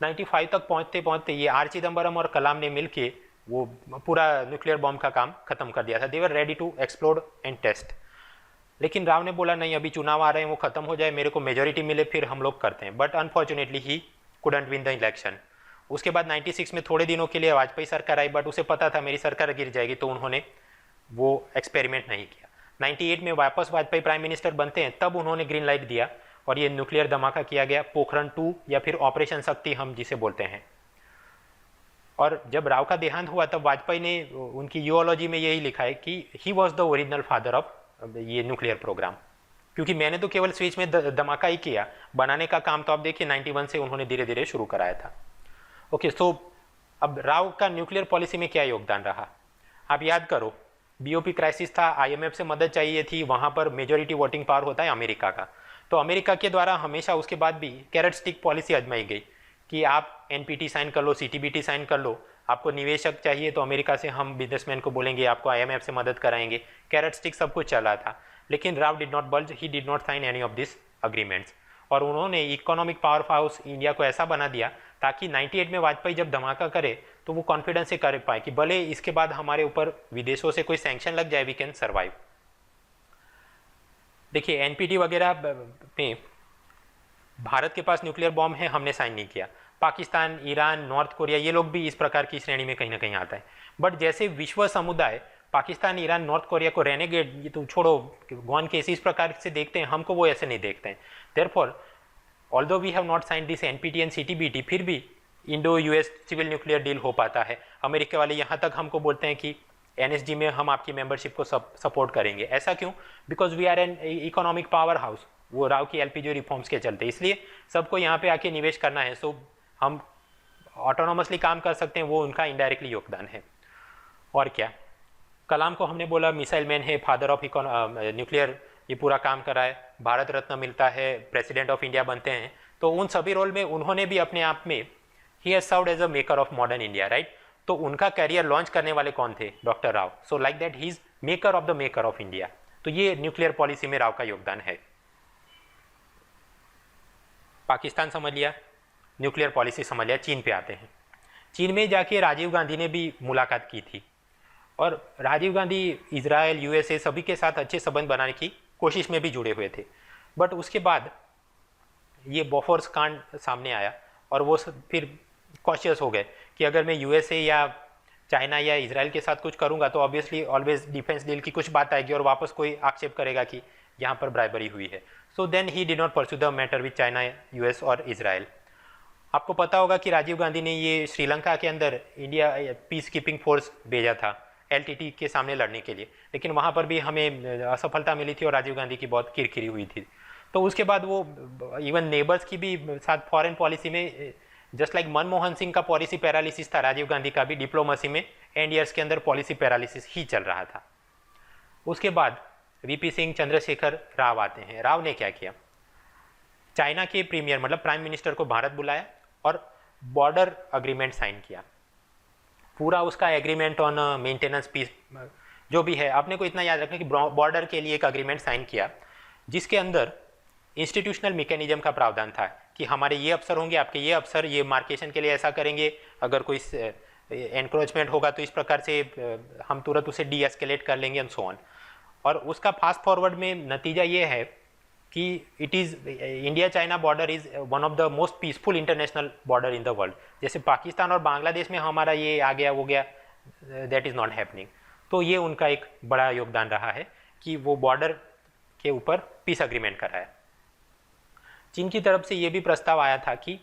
95 तक पहुंचते पहुंचते ये आर चिदम्बरम और कलाम ने मिलके वो पूरा न्यूक्लियर बॉम्ब का काम खत्म कर दिया था। They were ready to explore and test. लेकिन राव ने बोला नहीं, अभी चुनाव आ रहे हैं, वो खत्म हो जाए, मेरे को मेजोरिटी मिले फिर हम लोग करते हैं। But unfortunately he couldn't win the election. उसके बाद 96 में थोड़े दिनों के लिए वाजपेयी सरकार आई, बट उसे पता था मेरी सरकार गिर जाएगी, तो उन्होंने वो एक्सपेरिमेंट नहीं किया। 98 में वापस वाजपेयी प्राइम मिनिस्टर बनते हैं, तब उन्होंने ग्रीन लाइट दिया और ये न्यूक्लियर धमाका किया गया, पोखरण 2 या फिर ऑपरेशन शक्ति हम जिसे बोलते हैं। और जब राव का देहांत हुआ तब वाजपेयी ने उनकी यूओलॉजी में यही लिखा है कि he was the original father of ये न्यूक्लियर प्रोग्राम, क्योंकि मैंने तो केवल स्विच में धमाका ही किया, बनाने का काम तो आप देखिए 91 से उन्होंने धीरे धीरे शुरू कराया था। ओके, सो अब राव का न्यूक्लियर पॉलिसी में क्या योगदान रहा, आप याद करो। BOP क्राइसिस था, IMF से मदद चाहिए थी, वहाँ पर मेजोरिटी वोटिंग पावर होता है अमेरिका का, तो अमेरिका के द्वारा हमेशा उसके बाद भी कैरेट स्टिक पॉलिसी आजमाई गई कि आप NPT साइन कर लो, CTBT साइन कर लो, आपको निवेशक चाहिए तो अमेरिका से हम बिजनेसमैन को बोलेंगे आपको IMF से मदद कराएंगे। कैरेट स्टिक सब कुछ चला था, लेकिन Rao did not bulge, he did not sign any of this agreements. और उन्होंने इकोनॉमिक पावर हाउस इंडिया को ऐसा बना दिया ताकि 98 में वाजपेयी जब धमाका करे तो वो कॉन्फिडेंस से कर पाए कि भले इसके बाद हमारे ऊपर विदेशों से कोई सैंक्शन लग जाए, वी कैन सर्वाइव। देखिए NPT वगैरह में भारत के पास न्यूक्लियर बॉम्ब है, हमने साइन नहीं किया। पाकिस्तान, ईरान, नॉर्थ कोरिया ये लोग भी इस प्रकार की श्रेणी में कहीं ना कहीं आता है। बट जैसे विश्व समुदाय पाकिस्तान, ईरान, नॉर्थ कोरिया को रेनेगेड, ये तो छोड़ो, गॉन केस इस प्रकार से देखते हैं, हमको वो ऐसे नहीं देखते हैं। Therefore although we have not sign this NPT and CTBT, फिर भी Indo US civil nuclear deal हो पाता है। अमेरिका वाले यहाँ तक हमको बोलते हैं कि NSG में हम आपकी मेंबरशिप को सपोर्ट करेंगे। ऐसा क्यों? Because we are an economic power house, वो राव की LPG रिफॉर्म्स के चलते, इसलिए सबको यहाँ पे आके निवेश करना है। सो हम ऑटोनोमसली काम कर सकते हैं, वो उनका इनडायरेक्टली योगदान है। और क्या, कलाम को हमने बोला मिसाइल मैन है, फादर ऑफ न्यूक्लियर, ये पूरा काम करा है, भारत रत्न मिलता है, प्रेसिडेंट ऑफ इंडिया बनते हैं, तो उन सभी रोल में उन्होंने भी अपने आप में ही has served as a maker of modern India, right. तो उनका कैरियर लॉन्च करने वाले कौन थे? Doctor Rao. So like that he is maker of the maker of India. तो ये न्यूक्लियर पॉलिसी में राव का योगदान है। पाकिस्तान समझ लिया, न्यूक्लियर पॉलिसी समझ लिया, चीन पे आते हैं। चीन में जाके राजीव गांधी ने भी मुलाकात की थी और राजीव गांधी इजराइल, USA सभी के साथ अच्छे संबंध बनाने की कोशिश में भी जुड़े हुए थे। बट उसके बाद ये बोफोर्स कांड सामने आया और वो फिर कॉशियस हो गए कि अगर मैं USA या चाइना या इजराइल के साथ कुछ करूंगा तो ऑब्वियसली ऑलवेज डिफेंस डील की कुछ बात आएगी और वापस कोई आक्षेप करेगा कि यहाँ पर ब्राइबरी हुई है। So then he did not pursue the matter with China, US और इजराइल। आपको पता होगा कि राजीव गांधी ने ये श्रीलंका के अंदर इंडिया पीस कीपिंग फोर्स भेजा था LTT के सामने लड़ने के लिए, लेकिन वहाँ पर भी हमें असफलता मिली थी और राजीव गांधी की बहुत किरकिरी हुई थी। तो उसके बाद वो इवन नेबर्स की भी साथ फॉरेन पॉलिसी में, जस्ट लाइक मनमोहन सिंह का पॉलिसी पैरालिसिस था, राजीव गांधी का भी डिप्लोमेसी में एंड ईयर्स के अंदर पॉलिसी पैरालिसिस ही चल रहा था। उसके बाद VP सिंह, चंद्रशेखर राव आते हैं। राव ने क्या किया? चाइना के प्रीमियर मतलब प्राइम मिनिस्टर को भारत बुलाया और बॉर्डर अग्रीमेंट साइन किया। पूरा उसका एग्रीमेंट ऑन मेंटेनेंस पीस जो भी है, आपने को इतना याद रखना कि बॉर्डर के लिए एक अग्रीमेंट साइन किया जिसके अंदर इंस्टीट्यूशनल मैकेनिज्म का प्रावधान था कि हमारे ये अफसर होंगे, आपके ये अफसर ये मार्केशन के लिए ऐसा करेंगे, अगर कोई एनक्रोचमेंट होगा तो इस प्रकार से हम तुरंत उसे डीएस्केलेट कर लेंगे एंड सो ऑन। और उसका फास्ट फॉरवर्ड में नतीजा ये है कि it is India China border is one of the most peaceful international border in the world. जैसे पाकिस्तान और बांग्लादेश में हमारा ये आ गया वो गया, दैट इज़ नॉट हैपनिंग। तो ये उनका एक बड़ा योगदान रहा है कि वो बॉर्डर के ऊपर पीस अग्रीमेंट कराया। चीन की तरफ से ये भी प्रस्ताव आया था कि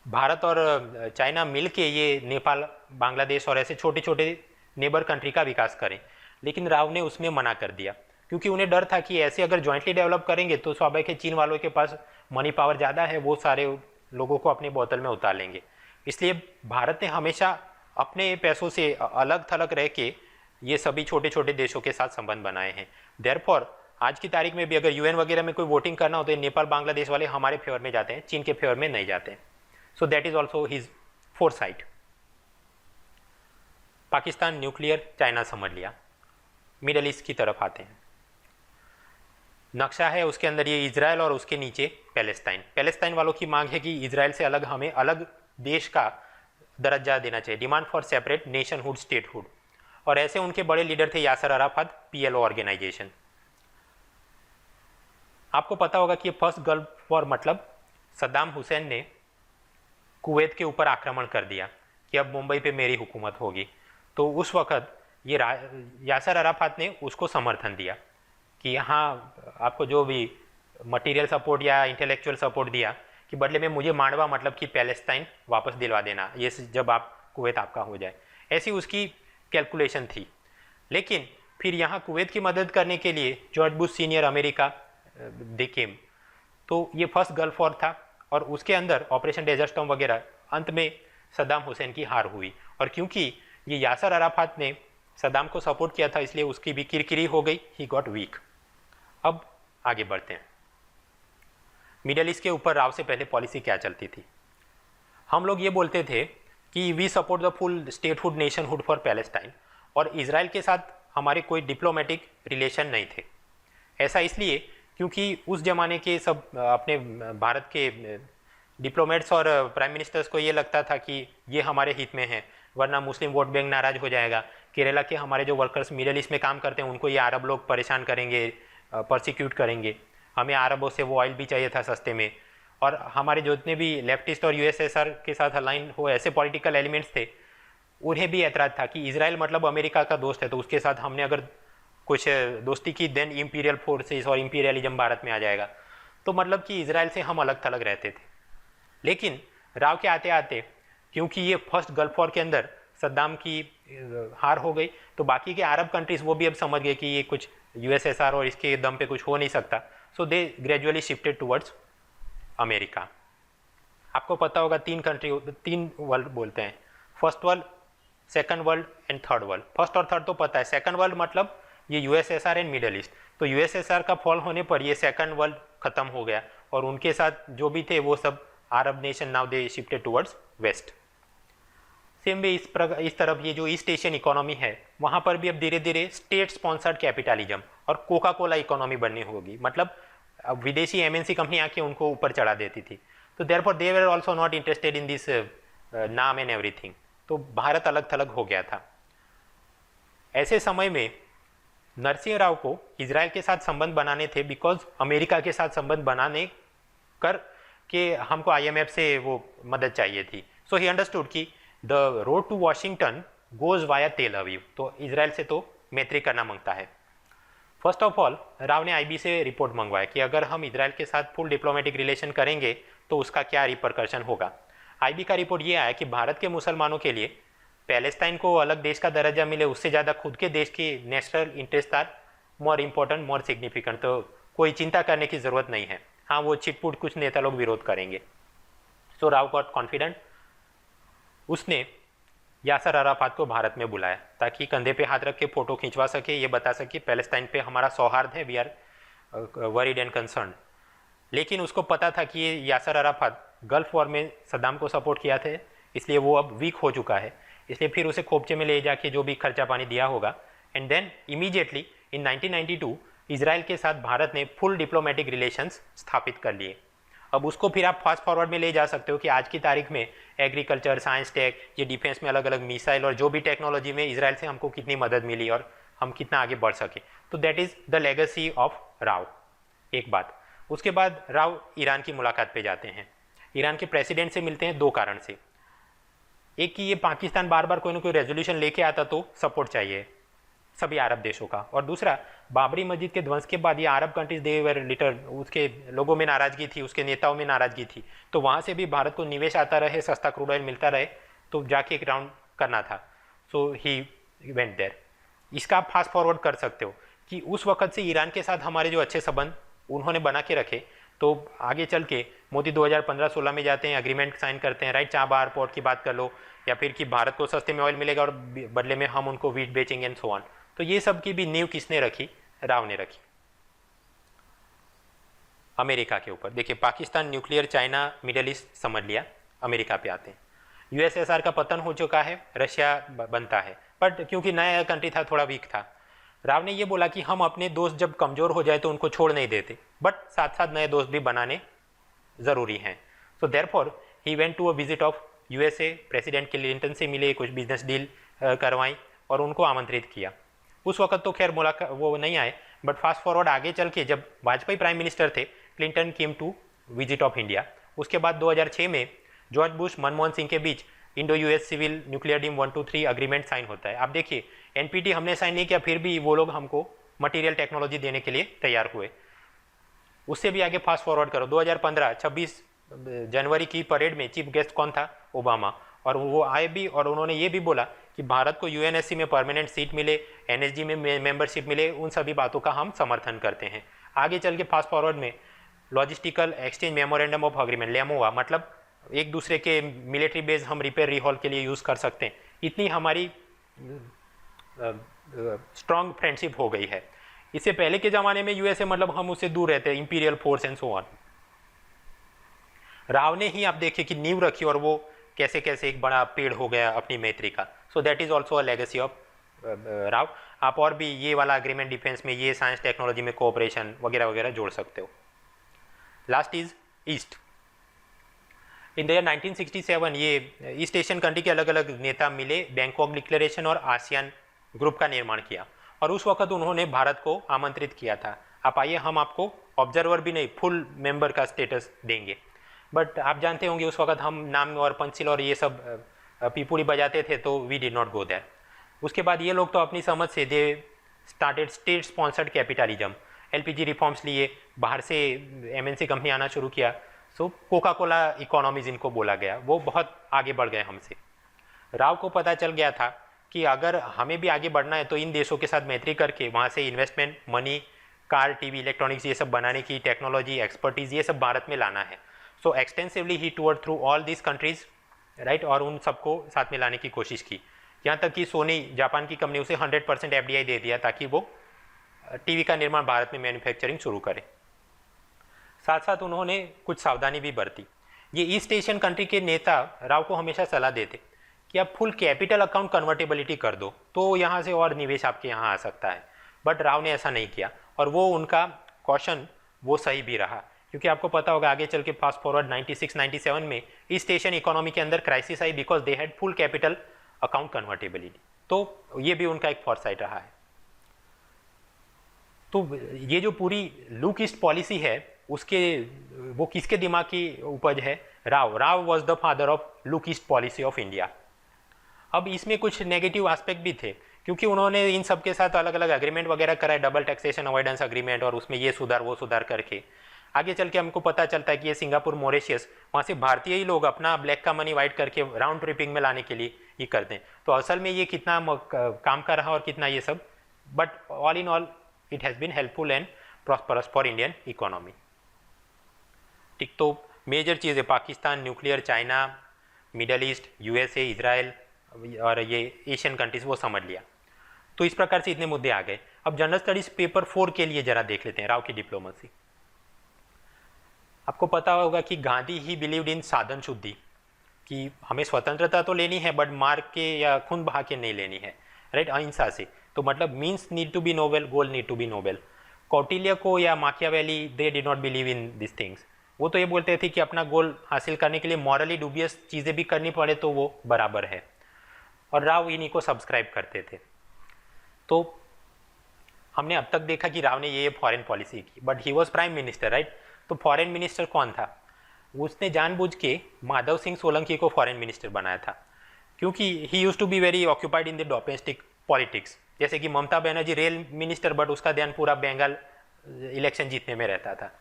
भारत और चाइना मिल के ये नेपाल, बांग्लादेश और ऐसे छोटे छोटे नेबर कंट्री का विकास करें, लेकिन राव ने उसमें मना कर दिया, क्योंकि उन्हें डर था कि ऐसे अगर जॉइंटली डेवलप करेंगे तो स्वाभाविक है चीन वालों के पास मनी पावर ज़्यादा है, वो सारे लोगों को अपनी बोतल में उतार लेंगे। इसलिए भारत ने हमेशा अपने पैसों से अलग थलग रह के ये सभी छोटे छोटे देशों के साथ संबंध बनाए हैं। देयरफॉर आज की तारीख में भी अगर यूएन वगैरह में कोई वोटिंग करना हो तो नेपाल बांग्लादेश वाले हमारे फेवर में जाते हैं, चीन के फेवर में नहीं जाते हैं। So that is also his foresight. Pakistan nuclear, China समझ लिया। मिडल ईस्ट की तरफ आते हैं। नक्शा है, उसके अंदर ये इजराइल और उसके नीचे पैलेस्टाइन। पैलेस्टाइन वालों की मांग है कि इजराइल से अलग हमें अलग देश का दर्जा देना चाहिए, demand for separate nationhood, statehood. और ऐसे उनके बड़े लीडर थे यासर अराफात, पीएलओ ऑर्गेनाइजेशन। आपको पता होगा कि फर्स्ट गल्फ वॉर मतलब सद्दाम हुसैन ने कुवैत के ऊपर आक्रमण कर दिया कि अब मुंबई पे मेरी हुकूमत होगी। तो उस वक्त ये यासर अराफात ने उसको समर्थन दिया कि हाँ, आपको जो भी मटेरियल सपोर्ट या इंटेलेक्चुअल सपोर्ट दिया कि बदले में मुझे मांडवा मतलब कि पैलेस्टाइन वापस दिलवा देना, ये जब आप कुवैत आपका हो जाए। ऐसी उसकी कैलकुलेशन थी। लेकिन फिर यहाँ कुवैत की मदद करने के लिए जॉर्ज बुश सीनियर अमेरिका देखेम। तो ये फर्स्ट गल्फ वॉर था और उसके अंदर ऑपरेशन डेजर्ट स्टॉर्म वगैरह, अंत में सद्दाम हुसैन की हार हुई। और क्योंकि ये यासर अराफात ने सद्दाम को सपोर्ट किया था, इसलिए उसकी भी किरकिरी हो गई, ही गॉट वीक। अब आगे बढ़ते हैं। मिडल ईस्ट के ऊपर राव से पहले पॉलिसी क्या चलती थी? हम लोग ये बोलते थे कि we support the full statehood, nationhood for Palestine, और इजराइल के साथ हमारे कोई डिप्लोमेटिक रिलेशन नहीं थे। ऐसा इसलिए क्योंकि उस जमाने के सब अपने भारत के डिप्लोमेट्स और प्राइम मिनिस्टर्स को ये लगता था कि ये हमारे हित में है, वरना मुस्लिम वोट बैंक नाराज हो जाएगा। केरला के हमारे जो वर्कर्स मिडल ईस्ट में काम करते हैं उनको ये अरब लोग परेशान करेंगे, परसिक्यूट करेंगे। हमें अरबों से वो ऑयल भी चाहिए था सस्ते में। और हमारे जितने भी लेफ्टिस्ट और यूएसएसआर के साथ अलाइन हो ऐसे पॉलिटिकल एलिमेंट्स थे, उन्हें भी एतराज़ था कि इजराइल मतलब अमेरिका का दोस्त है, तो उसके साथ हमने अगर कुछ दोस्ती की देन इंपीरियल फोर्सेस और इंपीरियलिज्म भारत में आ जाएगा। तो मतलब कि इजराइल से हम अलग थलग रहते थे। लेकिन राव के आते आते क्योंकि ये फर्स्ट गल्फ वॉर के अंदर सद्दाम की हार हो गई, तो बाकी के अरब कंट्रीज वो भी अब समझ गए कि ये कुछ यूएसएसआर और इसके दम पे कुछ हो नहीं सकता। सो दे ग्रेजुअली शिफ्टेड टुवर्ड्स अमेरिका। आपको पता होगा तीन वर्ल्ड बोलते हैं, first world, second world and third world. First और थर्ड तो पता है, सेकंड वर्ल्ड मतलब ये यूएसएसआर एंड मिडल ईस्ट। तो यूएसएसआर का फॉल होने पर ये सेकंड वर्ल्ड खत्म हो गया और उनके साथ जो भी थे वो सब Arab nation, now they shifted towards west. Same भी इस तरफ ये जो ईस्ट एशियन इकोनॉमी है वहाँ पर भी अब धीरे धीरे स्टेट स्पॉन्सर्ड कैपिटलिज्म और कोका कोला इकोनॉमी बननी होगी। मतलब अब विदेशी एमएनसी कंपनी आके उनको ऊपर चढ़ा देती थी। तो therefore they were also not interested in this नाम एंड एवरीथिंग। तो भारत अलग थलग हो गया था। ऐसे समय में नरसिंह राव को इजराइल के साथ संबंध बनाने थे, बिकॉज अमेरिका के साथ संबंध बनाने कर के हमको आईएमएफ से वो मदद चाहिए थी। सो ही अंडरस्टूड कि the road to Washington goes via Tel Aviv, तो इजराइल से तो मैत्री करना मांगता है। फर्स्ट ऑफ ऑल राव ने आईबी से रिपोर्ट मंगवाया कि अगर हम इजराइल के साथ फुल डिप्लोमेटिक रिलेशन करेंगे तो उसका क्या रिपरकशन होगा। आईबी का रिपोर्ट ये आया कि भारत के मुसलमानों के लिए पैलेस्टाइन को अलग देश का दर्जा मिले, उससे ज़्यादा खुद के देश की national interest are more important, more significant. तो कोई चिंता करने की ज़रूरत नहीं है। हाँ, वो छिटपुट कुछ नेता लोग विरोध करेंगे। सो राव गॉट कॉन्फिडेंट। उसने यासर अराफात को भारत में बुलाया ताकि कंधे पे हाथ रख के फ़ोटो खिंचवा सके, ये बता सके पैलेस्टाइन पे हमारा सौहार्द है, we are worried and concern. लेकिन उसको पता था कि ये यासर अराफात गल्फ वॉर में सद्दाम को सपोर्ट किया थे, इसलिए वो अब वीक हो चुका है। इसलिए फिर उसे खोपचे में ले जाके जो भी खर्चा पानी दिया होगा, and then immediately in 1992 Israel के साथ भारत ने फुल डिप्लोमेटिक रिलेशंस स्थापित कर लिए। अब उसको फिर आप फास्ट फॉरवर्ड में ले जा सकते हो कि आज की तारीख में एग्रीकल्चर, साइंस, टेक, ये डिफेंस में अलग अलग मिसाइल और जो भी टेक्नोलॉजी में इजराइल से हमको कितनी मदद मिली और हम कितना आगे बढ़ सके। तो that is the legacy of Rao. एक बात, उसके बाद राव ईरान की मुलाकात पे जाते हैं। ईरान के प्रेसिडेंट से मिलते हैं दो कारण से। एक कि ये पाकिस्तान बार बार कोई ना कोई रेजोल्यूशन लेके आता तो सपोर्ट चाहिए। सभी अरब देशों का। और दूसरा, बाबरी मस्जिद के ध्वंस के बाद ये अरब कंट्रीज दे वर लिटर, उसके लोगों में नाराजगी थी, उसके नेताओं में नाराजगी थी, तो वहाँ से भी भारत को निवेश आता रहे, सस्ता क्रूड ऑयल मिलता रहे, तो जाके एक राउंड करना था। सो ही वेंट देयर। इसका आप फास्ट फॉरवर्ड कर सकते हो कि उस वक्त से ईरान के साथ हमारे जो अच्छे संबंध उन्होंने बना के रखे, तो आगे चल के मोदी 2015-16 में जाते हैं, अग्रीमेंट साइन करते हैं, राइट, चाबहार पोर्ट की बात कर लो, या फिर कि भारत को सस्ते में ऑयल मिलेगा और बदले में हम उनको वीट बेचेंगे एंड सो ऑन। तो ये सब की भी नींव किसने रखी? राव ने रखी। अमेरिका के ऊपर देखिए, Pakistan, nuclear, China, middle east समझ लिया, अमेरिका पे आते हैं। यूएसएसआर का पतन हो चुका है, रशिया बनता है, बट क्योंकि नया कंट्री था, थोड़ा वीक था। राव ने ये बोला कि हम अपने दोस्त जब कमज़ोर हो जाए तो उनको छोड़ नहीं देते, बट साथ साथ नए दोस्त भी बनाने ज़रूरी हैं। So therefore he went to a visit of USA, president Clinton से मिले, कुछ बिजनेस डील करवाई और उनको आमंत्रित किया। उस वक्त तो खैर मुलाकात वो नहीं आए, बट फास्ट फॉरवर्ड आगे चल के जब वाजपेयी प्राइम मिनिस्टर थे, Clinton came to visit of India. उसके बाद 2006 में जॉर्ज बुश, मनमोहन सिंह के बीच Indo US civil nuclear deal 1-2-3 agreement sign होता है। आप देखिए, एनपीटी हमने साइन नहीं किया, फिर भी वो लोग हमको मटेरियल टेक्नोलॉजी देने के लिए तैयार हुए। उससे भी आगे फास्ट फॉरवर्ड करो, 2015 26 जनवरी की परेड में चीफ गेस्ट कौन था? ओबामा। और वो आए भी और उन्होंने ये भी बोला कि भारत को यूएनएससी में परमानेंट सीट मिले, एनएसजी में मेंबरशिप मिले, उन सभी बातों का हम समर्थन करते हैं। आगे चल के फास्ट फॉरवर्ड में logistical exchange memorandum of agreement, LEMOA, मतलब एक दूसरे के मिलिट्री बेस हम रिपेयर रिहॉल के लिए यूज़ कर सकते हैं। इतनी हमारी स्ट्रॉन्ग फ्रेंडशिप हो गई है। इससे पहले के ज़माने में यूएसए मतलब हम उससे दूर रहते, imperial force and so on. Rao ने ही आप देखिए कि नींव रखी और वो कैसे कैसे एक बड़ा पेड़ हो गया अपनी मैत्री का। So that is also a legacy of Rao. आप और भी ये वाला अग्रीमेंट डिफेंस में, ये साइंस टेक्नोलॉजी में कोऑपरेशन वगैरह वगैरह जोड़ सकते हो। Last is east. In the year 1967 ये ईस्ट एशियन कंट्री के अलग अलग नेता मिले, बैंकॉक डिक्लेरेशन और आसियान ग्रुप का निर्माण किया, और उस वक्त उन्होंने भारत को आमंत्रित किया था, आप आइए, हम आपको ऑब्जर्वर भी नहीं, फुल मेंबर का स्टेटस देंगे। बट आप जानते होंगे उस वक्त हम नाम और पंचिल और ये सब पीपुड़ी बजाते थे, तो we did not go there. उसके बाद ये लोग तो अपनी समझ से they started state sponsored capitalism, LPG reforms लिए, बाहर से एमएनसी कंपनी आना शुरू किया। सो कोका कोला इकोनॉमीज इनको बोला गया, वो बहुत आगे बढ़ गए हमसे। राव को पता चल गया था कि अगर हमें भी आगे बढ़ना है तो इन देशों के साथ मैत्री करके वहाँ से investment, money, car, TV, electronics ये सब बनाने की टेक्नोलॉजी, एक्सपर्टीज़ ये सब भारत में लाना है। So extensively he toward through all this countries, right, और उन सबको साथ में लाने की कोशिश की। यहाँ तक कि सोनी, जापान की कंपनी, उसे 100% एफडीआई दे दिया ताकि वो टीवी का निर्माण भारत में मैन्युफैक्चरिंग शुरू करे। साथ साथ उन्होंने कुछ सावधानी भी बरती। ये ईस्ट एशियन कंट्री के नेता राव को हमेशा सलाह देते कि आप फुल कैपिटल अकाउंट कन्वर्टेबिलिटी कर दो, तो यहाँ से और निवेश आपके यहाँ आ सकता है। बट राव ने ऐसा नहीं किया, और वो उनका कॉशन वो सही भी रहा, क्योंकि आपको पता होगा आगे चल के फास्ट फॉरवर्ड 96-97 में ईस्ट एशियन इकोनॉमी के अंदर crisis I, because they had full capital account convertibility. तो ये भी उनका एक फॉरसाइट रहा है। तो ये जो पूरी लुक ईस्ट पॉलिसी है, उसके वो किसके दिमाग की उपज है? Rao was the father of look east policy of India. अब इसमें कुछ नेगेटिव एस्पेक्ट भी थे, क्योंकि उन्होंने इन सब के साथ अलग अलग एग्रीमेंट वगैरह कराए, डबल टैक्सेशन अवॉइडेंस एग्रीमेंट, और उसमें ये सुधार वो सुधार करके आगे चल के हमको पता चलता है कि ये सिंगापुर, मॉरिशस, वहाँ से भारतीय ही लोग अपना ब्लैक का मनी वाइट करके राउंड ट्रिपिंग में लाने के लिए ये करते हैं। तो असल में ये कितना काम कर रहा और कितना ये सब, but all in all it has been helpful and prosperous for Indian economy. ठीक, तो मेजर चीज़ है Pakistan, nuclear, China, middle east, USA, Israel और ये एशियन कंट्रीज, वो समझ लिया। तो इस प्रकार से इतने मुद्दे आ गए। अब जनरल स्टडीज पेपर 4 के लिए जरा देख लेते हैं राव की डिप्लोमेसी। आपको पता होगा कि गांधी ही बिलीव्ड इन साधन शुद्धि, कि हमें स्वतंत्रता तो लेनी है बट मार के या खून बहा के नहीं लेनी है, राइट, अहिंसा से। तो मतलब means need to be noble, goal need to be noble. Kautilya को या Machiavelli, they did not believe in this things. वो तो ये बोलते थे कि अपना गोल हासिल करने के लिए मॉरली डूबियस चीज़ें भी करनी पड़े तो वो बराबर है, और राव इन्हीं को सब्सक्राइब करते थे। तो हमने अब तक देखा कि राव ने ये फॉरेन पॉलिसी की, but he was prime minister, right. तो फॉरेन मिनिस्टर कौन था? उसने जानबूझ के माधव सिंह सोलंकी को फॉरेन मिनिस्टर बनाया था, क्योंकि he used to be very occupied in the domestic politics, जैसे कि Mamata Banerjee rail minister, but उसका ध्यान पूरा बंगाल इलेक्शन जीतने में रहता था।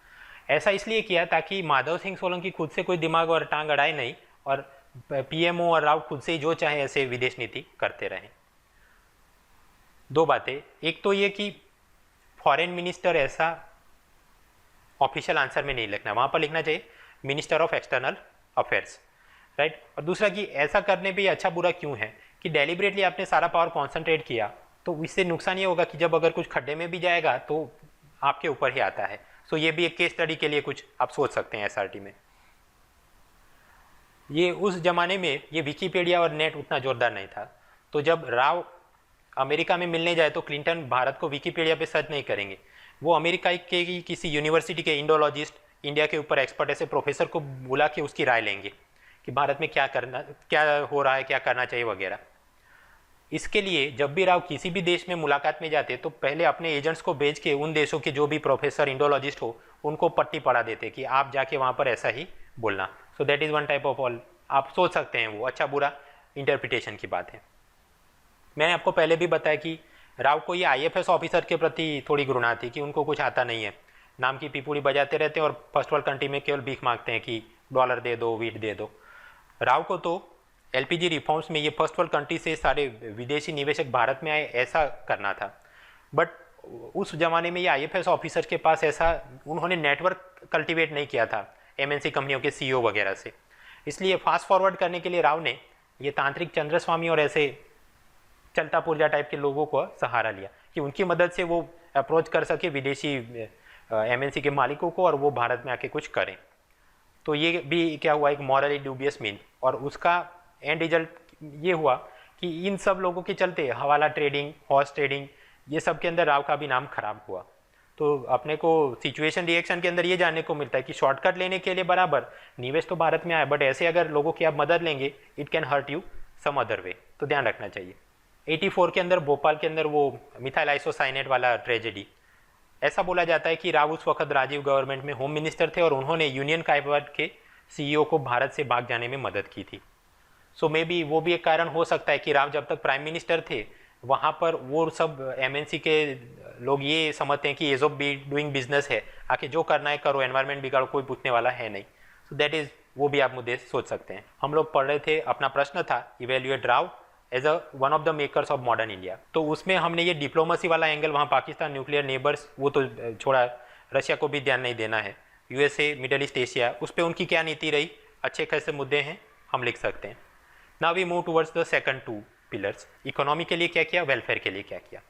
ऐसा इसलिए किया ताकि माधव सिंह सोलंकी खुद से कोई दिमाग और टांग अड़ाए नहीं और पीएमओ और राव खुद से ही जो चाहे ऐसे विदेश नीति करते रहें। दो बातें, एक तो ये कि फॉरेन मिनिस्टर ऐसा ऑफिशियल आंसर में नहीं लिखना, वहाँ पर लिखना चाहिए minister of external affairs, right. और दूसरा कि ऐसा करने पे अच्छा बुरा क्यों है कि डेलिबरेटली आपने सारा पावर कॉन्सेंट्रेट किया, तो इससे नुकसान ये होगा कि जब अगर कुछ खड्डे में भी जाएगा तो आपके ऊपर ही आता है। सो ये भी एक केस स्टडी के लिए कुछ आप सोच सकते हैं एसआरटी में। ये उस जमाने में ये विकिपीडिया और नेट उतना जोरदार नहीं था, तो जब राव अमेरिका में मिलने जाए तो क्लिंटन भारत को विकिपीडिया पे सर्च नहीं करेंगे, वो अमेरिका के किसी यूनिवर्सिटी के इंडोलॉजिस्ट, इंडिया के ऊपर एक्सपर्ट ऐसे प्रोफेसर को बुला के उसकी राय लेंगे कि भारत में क्या हो रहा है, क्या करना चाहिए वगैरह। इसके लिए जब भी राव किसी भी देश में मुलाकात में जाते तो पहले अपने एजेंट्स को भेज के उन देशों के जो भी प्रोफेसर इंडोलॉजिस्ट हो उनको पट्टी पढ़ा देते कि आप जाके वहाँ पर ऐसा ही बोलना। So that is one type of all, आप सोच सकते हैं वो अच्छा बुरा इंटरप्रिटेशन की बात है। मैंने आपको पहले भी बताया कि राव को ये आईएफएस ऑफिसर के प्रति थोड़ी घृणा थी कि उनको कुछ आता नहीं है, नाम की पिपूड़ी बजाते रहते हैं और फर्स्ट वर्ल्ड कंट्री में केवल भीख मांगते हैं कि डॉलर दे दो, वीट दे दो। राव को तो एलपीजी रिफॉर्म्स में ये फर्स्ट वर्ल्ड कंट्री से सारे विदेशी निवेशक भारत में आए ऐसा करना था, बट उस जमाने में ये आईएफएस ऑफिसर के पास ऐसा उन्होंने नेटवर्क कल्टीवेट नहीं किया था एमएनसी कंपनियों के सीईओ वगैरह से। इसलिए फास्ट फॉरवर्ड करने के लिए राव ने ये तांत्रिक चंद्रस्वामी और ऐसे चलता पुर्जा टाइप के लोगों को सहारा लिया कि उनकी मदद से वो अप्रोच कर सके विदेशी एमएनसी के मालिकों को और वो भारत में आके कुछ करें। तो ये भी क्या हुआ, एक मॉरली ड्यूबियस मीन, और उसका एंड रिजल्ट ये हुआ कि इन सब लोगों के चलते हवाला ट्रेडिंग, हॉर्स ट्रेडिंग, ये सब के अंदर राव का भी नाम खराब हुआ। तो अपने को सिचुएशन रिएक्शन के अंदर ये जानने को मिलता है कि शॉर्टकट लेने के लिए बराबर निवेश तो भारत में आए, बट ऐसे अगर लोगों की आप मदद लेंगे it can hurt you some other way, तो ध्यान रखना चाहिए। 84 के अंदर भोपाल के अंदर वो मिथाइल आइसोसाइनेट वाला ट्रेजेडी, ऐसा बोला जाता है कि राव उस वक्त राजीव गवर्नमेंट में होम मिनिस्टर थे और उन्होंने यूनियन कार्बाइड के सीईओ को भारत से भाग जाने में मदद की थी। सो मे बी वो भी एक कारण हो सकता है कि राव जब तक प्राइम मिनिस्टर थे वहाँ पर वो सब एमएनसी के लोग ये समझते हैं कि ease of be doing business है, आके जो करना है करो, एनवायरनमेंट बिगाड़ो, कोई पूछने वाला है नहीं। सो दैट इज़, वो भी आप मुद्दे सोच सकते हैं। हम लोग पढ़ रहे थे, अपना प्रश्न था evaluate Rao as a one of the makers of modern India. तो उसमें हमने ये डिप्लोमेसी वाला एंगल, वहाँ पाकिस्तान, न्यूक्लियर नेबर्स, वो तो छोड़ा, रशिया को भी ध्यान नहीं देना है, यूएसए, मिडल ईस्ट एशिया, उस पर उनकी क्या नीति रही, अच्छे खासे मुद्दे हैं, हम लिख सकते हैं। Now we move towards the second two pillars, economy के लिए क्या किया, वेलफेयर के लिए क्या किया।